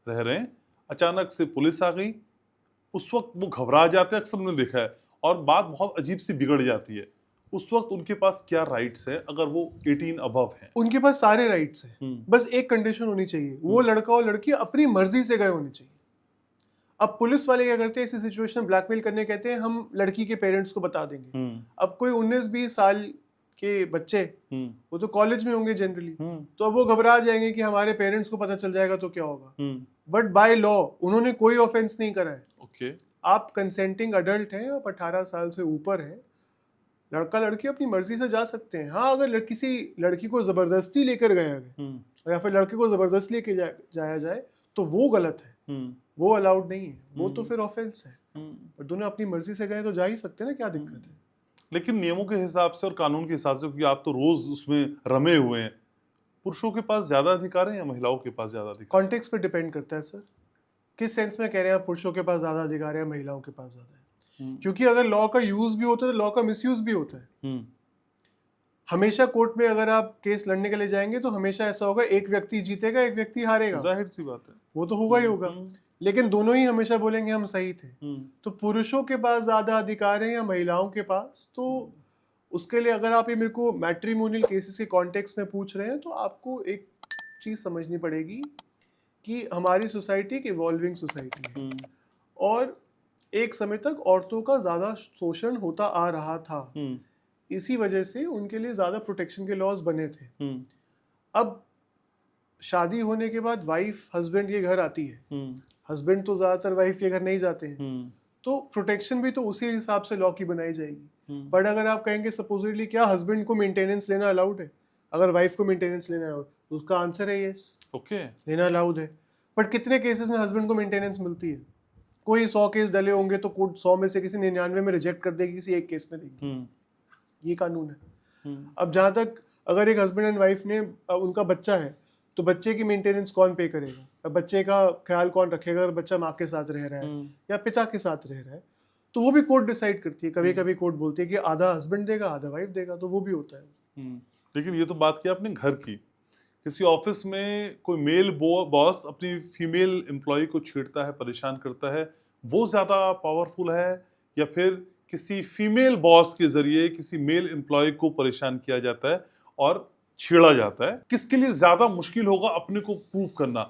रह रहे हैं, अचानक से पुलिस आ गई, उस वक्त वो घबरा जाते हैं, अक्सर हमने देखा है, और बात बहुत अजीब सी बिगड़ जाती है। उस वक्त उनके पास क्या राइट्स है अगर वो 18 अबव हैं? उनके पास सारे राइट्स हैं, बस एक कंडीशन होनी चाहिए, वो लड़का और लड़की अपनी मर्जी से गए होने चाहिए। अब पुलिस वाले क्या करते हैं, ऐसी सिचुएशन में ब्लैकमेल करने कहते हैं हम लड़की के पेरेंट्स को बता देंगे। अब कोई 19-20 साल के बच्चे, वो तो कॉलेज में होंगे जनरली, तो अब वो घबरा जाएंगे कि हमारे पेरेंट्स को पता चल जाएगा तो क्या होगा। बट बाय लॉ उन्होंने कोई ऑफेंस नहीं करा है। ओके, आप कंसेंटिंग अडल्ट हैं, आप 18 साल से ऊपर हैं, लड़का लड़की अपनी मर्जी से जा सकते हैं। हाँ, अगर किसी लड़की को जबरदस्ती लेकर गया है या फिर लड़के को जबरदस्ती लेके जाया जाए तो वो गलत है, वो अलाउड नहीं है, वो तो फिर ऑफेंस है। और दोनों अपनी मर्जी से गए तो जा ही सकते हैं ना, क्या दिक्कत है? लेकिन नियमों के हिसाब से और कानून के हिसाब से, क्योंकि आप तो रोज उसमें रमे हुए हैं, पुरुषों के पास ज्यादा अधिकार है या महिलाओं के पास ज्यादा अधिकार? कॉन्टेक्स्ट पे डिपेंड करता है सर, किस सेंस में कह रहे हैं आप पुरुषों के पास ज्यादा अधिकार है या महिलाओं के पास ज्यादा है। क्योंकि अगर लॉ का यूज भी होता है तो लॉ का मिसयूज भी होता है। हमेशा कोर्ट में अगर आप केस लड़ने के लिए जाएंगे तो हमेशा ऐसा होगा, एक व्यक्ति जीतेगा एक व्यक्ति हारेगा, जाहिर सी बात है, वो तो होगा ही होगा। लेकिन दोनों ही हमेशा बोलेंगे हम सही थे। तो पुरुषों के पास ज्यादा अधिकार है या महिलाओं के पास, तो उसके लिए अगर आप ये मेरे को मैट्रिमोनियल केसेस के कॉन्टेक्स्ट में पूछ रहे हैं तो आपको एक चीज़ समझनी पड़ेगी कि हमारी सोसाइटी एक इवॉल्विंग सोसाइटी है और एक समय तक औरतों का ज़्यादा शोषण होता आ रहा था। इसी वजह से उनके लिए ज़्यादा प्रोटेक्शन के लॉज बने थे। अब शादी होने के बाद वाइफ हस्बैंड के घर आती है, हस्बैंड तो ज़्यादातर वाइफ के घर नहीं जाते हैं, तो प्रोटेक्शन भी तो उसी हिसाब से लॉ की बनाई जाएगी। बट अगर आप कहेंगे सपोजिटली क्या हस्बैंड को मेंटेनेंस लेना अलाउड है, अगर वाइफ को मेंटेनेंस लेना अलाउड, तो उसका आंसर है यस, ओके लेना अलाउड है। बट कितने केसेस में हस्बैंड को मेंटेनेंस मिलती है? कोई 100 केस डले होंगे तो कोर्ट 100 में से किसी 99 में रिजेक्ट कर देगी, किसी एक केस में देगी। ये कानून है। अब जहाँ तक अगर एक हस्बैंड एंड वाइफ ने उनका बच्चा है तो बच्चे की मेंटेनेंस कौन पे करेगा? अब बच्चे का ख्याल कौन रखेगा अगर बच्चा माँ के साथ रह रहा है या पिता के साथ रह रहा है? तो वो भी कोर्ट डिसाइड करती है। कभी कभी कोर्ट बोलती है कि आधा हस्बैंड देगा आधा वाइफ देगा, तो वो भी होता है। लेकिन ये तो बात की आपने घर की, किसी ऑफिस में कोई मेल बॉस अपनी फीमेल एम्प्लॉय को छेड़ता है, परेशान करता है, वो ज्यादा पावरफुल है या फिर किसी फीमेल बॉस के जरिए किसी मेल एम्प्लॉय को परेशान किया जाता है और छेड़ा जाता है? किसके लिए ज्यादा मुश्किल होगा अपने को प्रूव करना?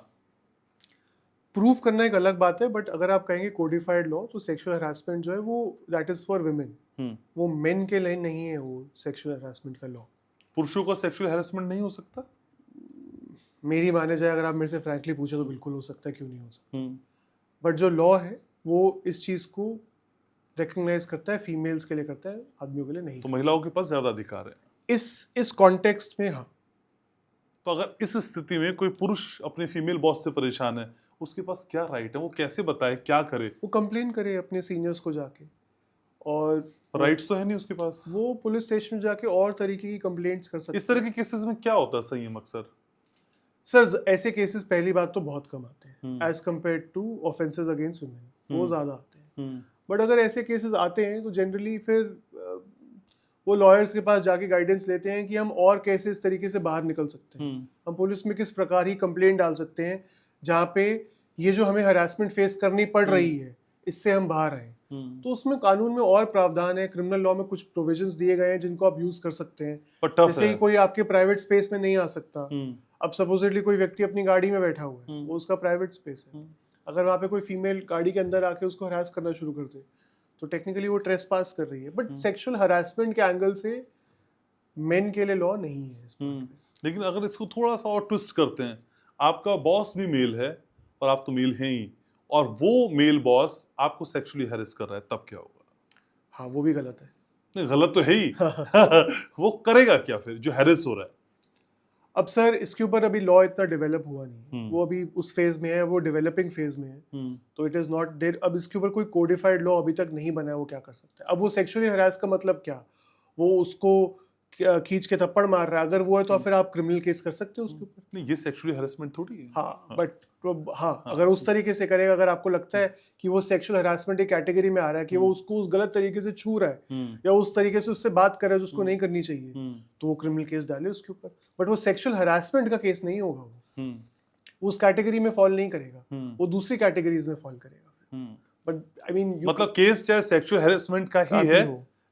प्रूफ करना एक अलग बात है, बट अगर आप कहेंगे कोडिफाइड लॉ तो सेक्सुअल हरासमेंट जो है वो दैट इज फॉर वुमेन, वो मेन के लिए नहीं है। वो सेक्सुअल हरासमेंट का लॉ पुरुषों का सेक्सुअल हरासमेंट नहीं हो सकता? मेरी माने जाए, अगर आप मेरे से फ्रैंकली पूछे तो बिल्कुल हो सकता है, क्यों नहीं हो सकता। बट जो लॉ है वो इस चीज को रिकग्नाइज करता है, फीमेल्स के लिए करता है, आदमियों के लिए नहीं। तो महिलाओं के पास ज्यादा अधिकार है इस कॉन्टेक्स्ट में। हाँ, तो अगर इस स्थिति में कोई पुरुष अपने फीमेल बॉस से परेशान है, उसके पास क्या राइट है? वो कैसे बताए, क्या करे? वो कंप्लेन करे अपने सीनियर्स को जाके, और राइट्स तो है नहीं उसके पास। वो पुलिस स्टेशन में जाके और तरीके की कंप्लेंट्स कर सकते। इस तरह के केसेस में क्या होता है संयम अक्सर? सर ऐसे केसेस पहली बात तो बहुत कम आते हैं as compare to offences against women, वो ज्यादा आते हैं। बट अगर ऐसे केसेस आते हैं तो जनरली फिर वो लॉयर्स के पास जाके गाइडेंस लेते हैं कि हम और कैसे इस तरीके से बाहर निकल सकते हैं, हम पुलिस में किस प्रकार ही कंप्लेंट डाल सकते हैं जहाँ पे ये जो हमें हरासमेंट फेस करनी पड़ रही है इससे हम बाहर आए। तो उसमें कानून में और प्रावधान है, क्रिमिनल लॉ में कुछ प्रोविजंस दिए गए हैं जिनको आप यूज कर सकते हैं। जैसे कि कोई आपके प्राइवेट स्पेस में नहीं आ सकता। अब सपोजिटली कोई व्यक्ति अपनी गाड़ी में बैठा हुआ है, वो उसका प्राइवेट स्पेस है, अगर वहाँ पे कोई फीमेल गाड़ी के अंदर आके उसको हरास करना शुरू कर दे तो टेक्निकली वो ट्रेसपास कर रही है। बट सेक्सुअल हरासमेंट के एंगल से मेन के लिए लॉ नहीं है इस लेकिन अगर इसको थोड़ा सा और ट्विस्ट करते हैं, आपका बॉस भी मेल है और आप तो मेल हैं ही, और वो मेल बॉस आपको सेक्सुअली हैरेस कर रहा है, तब क्या होगा? हाँ, वो भी गलत है। नहीं, गलत तो है ही। वो करेगा क्या फिर जो हैरेस हो रहा है? अब सर इसके ऊपर अभी लॉ इतना डेवलप हुआ नहीं, वो अभी उस फेज में है, वो डेवलपिंग फेज में है, तो इट इज नॉट देयर। अब इसके ऊपर कोई कोडिफाइड लॉ अभी तक नहीं बना है, वो क्या कर सकता है। अब वो सेक्सुअली हरास का मतलब क्या, वो उसको खींच के थप्पड़ मार रहा है, अगर वो है तो फिर आप क्रिमिनल केस कर सकते हो उसके ऊपर। नहीं, ये सेक्सुअली हरासमेंट थोड़ी है। हाँ, बट अगर उस तरीके से करेगा, अगर आपको लगता है कि वो सेक्सुअल हरासमेंट एक कैटेगरी में आ रहा है कि वो उसको उस गलत तरीके से छू रहा है या उस तरीके से उससे बात कर रहा है जो उसको नहीं करनी चाहिए, तो वो क्रिमिनल केस डाले उसके ऊपर। बट वो सेक्सुअल हरासमेंट का केस नहीं होगा, वो उस कैटेगरी में फॉल नहीं करेगा, वो दूसरी कैटेगरीज में फॉल करेगा। बट आई मीन मतलब केस चाहे सेक्सुअल हरासमेंट का ही है,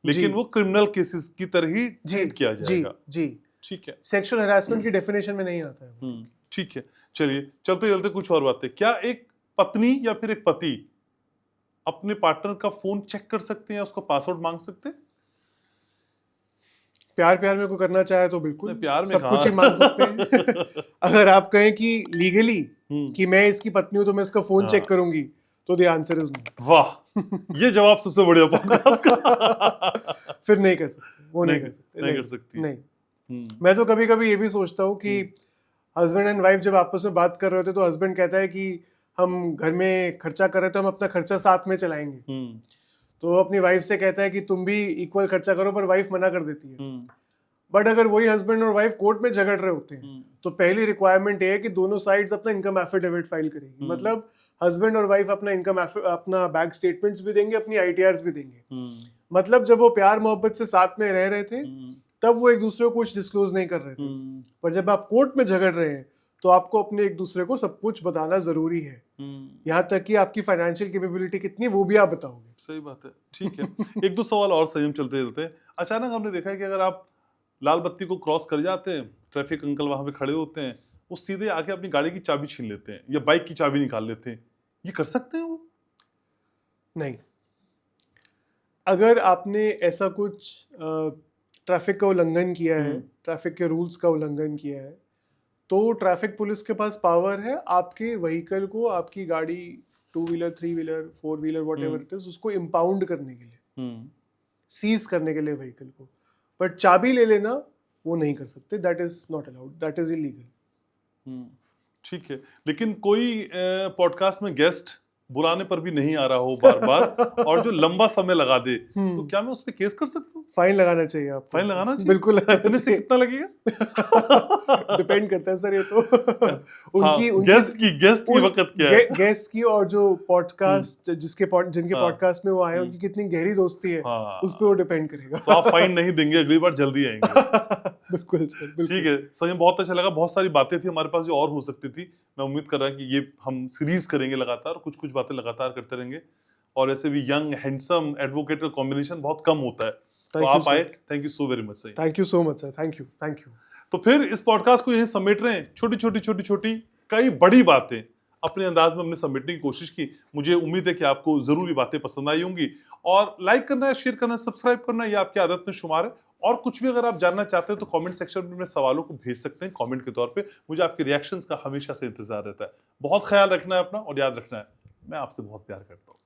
लेकिन वो क्रिमिनल केसेस की तरह ही ट्रीट किया जाएगा। जी, ठीक है। सेक्सुअल हरासमेंट की डेफिनेशन में नहीं आता है। ठीक है, चलिए चलते चलते कुछ और बातें। क्या एक पत्नी या फिर एक पति अपने पार्टनर का फोन चेक कर सकते हैं, उसका पासवर्ड मांग सकते हैं? प्यार में को करना चाहे तो बिल्कुल, प्यार में सब कुछ ही मांग सकते हैं। अगर आप कहें कि लीगली कि मैं इसकी पत्नी हूं तो मैं इसका फोन चेक करूंगी, तो द आंसर इज नो। वाह, ये जवाब सबसे बढ़िया पॉडकास्ट का। फिर नहीं कर सकते, वो नहीं कर सकते, नहीं कर सकती। नहीं। मैं तो कभी कभी ये भी सोचता हूँ कि हस्बैंड एंड वाइफ जब आपस में बात कर रहे होते तो हस्बैंड कहता है कि हम घर में खर्चा कर रहे तो हम अपना खर्चा साथ में चलाएंगे, तो अपनी वाइफ से कहता है कि तुम भी इक्वल खर्चा करो, पर वाइफ मना कर देती है। बट अगर वही हस्बैंड और वाइफ कोर्ट में झगड़ रहे होते हैं तो पहली रिक्वायरमेंट ये है कि दोनों साइड्स अपना इनकम एफिडेविट फाइल करेगी। मतलब हस्बैंड और वाइफ अपना बैंक स्टेटमेंट्स भी देंगे, अपनी ITRs भी देंगे। मतलब जब वो प्यार मोहब्बत से साथ में रह रहे थे तब वो एक दूसरे को कुछ डिस्क्लोज नहीं कर रहे थे, पर जब आप कोर्ट में झगड़ रहे हैं तो आपको अपने एक दूसरे को सब कुछ बताना जरूरी है, यहाँ तक कि आपकी फाइनेंशियल कैपेबिलिटी कितनी वो भी आप बताओगे। सही बात है, ठीक है। एक दो सवाल और संयम चलते चलते, अचानक हमने देखा है कि अगर आप लाल बत्ती को क्रॉस कर जाते हैं, ट्रैफिक अंकल वहां पे खड़े होते हैं, वो सीधे आके अपनी गाड़ी की चाबी छीन लेते हैं या बाइक की चाबी निकाल लेते हैं, ये कर सकते हैं वो? नहीं, अगर आपने ऐसा कुछ ट्रैफिक का उल्लंघन किया है, ट्रैफिक के रूल्स का उल्लंघन किया है, तो ट्रैफिक पुलिस के पास पावर है आपके व्हीकल को, आपकी गाड़ी 2 wheeler 3 wheeler 4 wheeler whatever it is, उसको इंपाउंड करने के लिए, सीज करने के लिए व्हीकल को। बट चाबी ले लेना वो नहीं कर सकते, that is not allowed, that is illegal. ठीक है, लेकिन कोई पॉडकास्ट में गेस्ट बुलाने पर भी नहीं आ रहा हो बार बार और जो लंबा समय लगा दे, तो क्या मैं उस पर केस कर सकता हूँ? फाइन लगाना चाहिए आपको। फाइन लगाना चाहिए? बिल्कुल लगाना कितने से चाहिए। कितना लगेगा? डिपेंड करता है सर, ये तो उनकी गेस्ट की वक्त क्या है? गेस्ट की और जो पॉडकास्ट जिनके पॉडकास्ट में वो आए उनकी कितनी गहरी दोस्ती है, उस पे वो डिपेंड करेगा। तो आप फाइन नहीं देंगे, अगली बार जल्दी आएंगे। बिल्कुल सर, बिल्कुल। ठीक है, सही में बहुत अच्छा लगा। बहुत सारी बातें थी हमारे पास जो और हो सकती थी। मैं उम्मीद कर रहा हूँ कि ये हम सीरीज करेंगे लगातार, कुछ कुछ बातें लगातार करते रहेंगे। और ऐसे भी यंग हैंडसम एडवोकेट का कॉम्बिनेशन बहुत कम होता है, तो आप आए, thank you so very much sir. Thank you so much sir, thank you. तो फिर इस पॉडकास्ट को यहीं समेट रहे हैं। छोटी कई बड़ी बातें अपने अंदाज में हमने समेटने की कोशिश की। मुझे उम्मीद है कि आपको जरूर ये बातें पसंद आई होंगी, और लाइक करना है, शेयर करना है, सब्सक्राइब करना है, ये आपकी आदत में शुमार है। और कुछ भी अगर आप जानना चाहते हैं तो कमेंट सेक्शन में अपने सवालों को भेज सकते हैं कमेंट के तौर पे। मुझे आपके रिएक्शंस का हमेशा से इंतजार रहता है। बहुत ख्याल रखना है अपना, और याद रखना है मैं आपसे बहुत प्यार करता हूँ।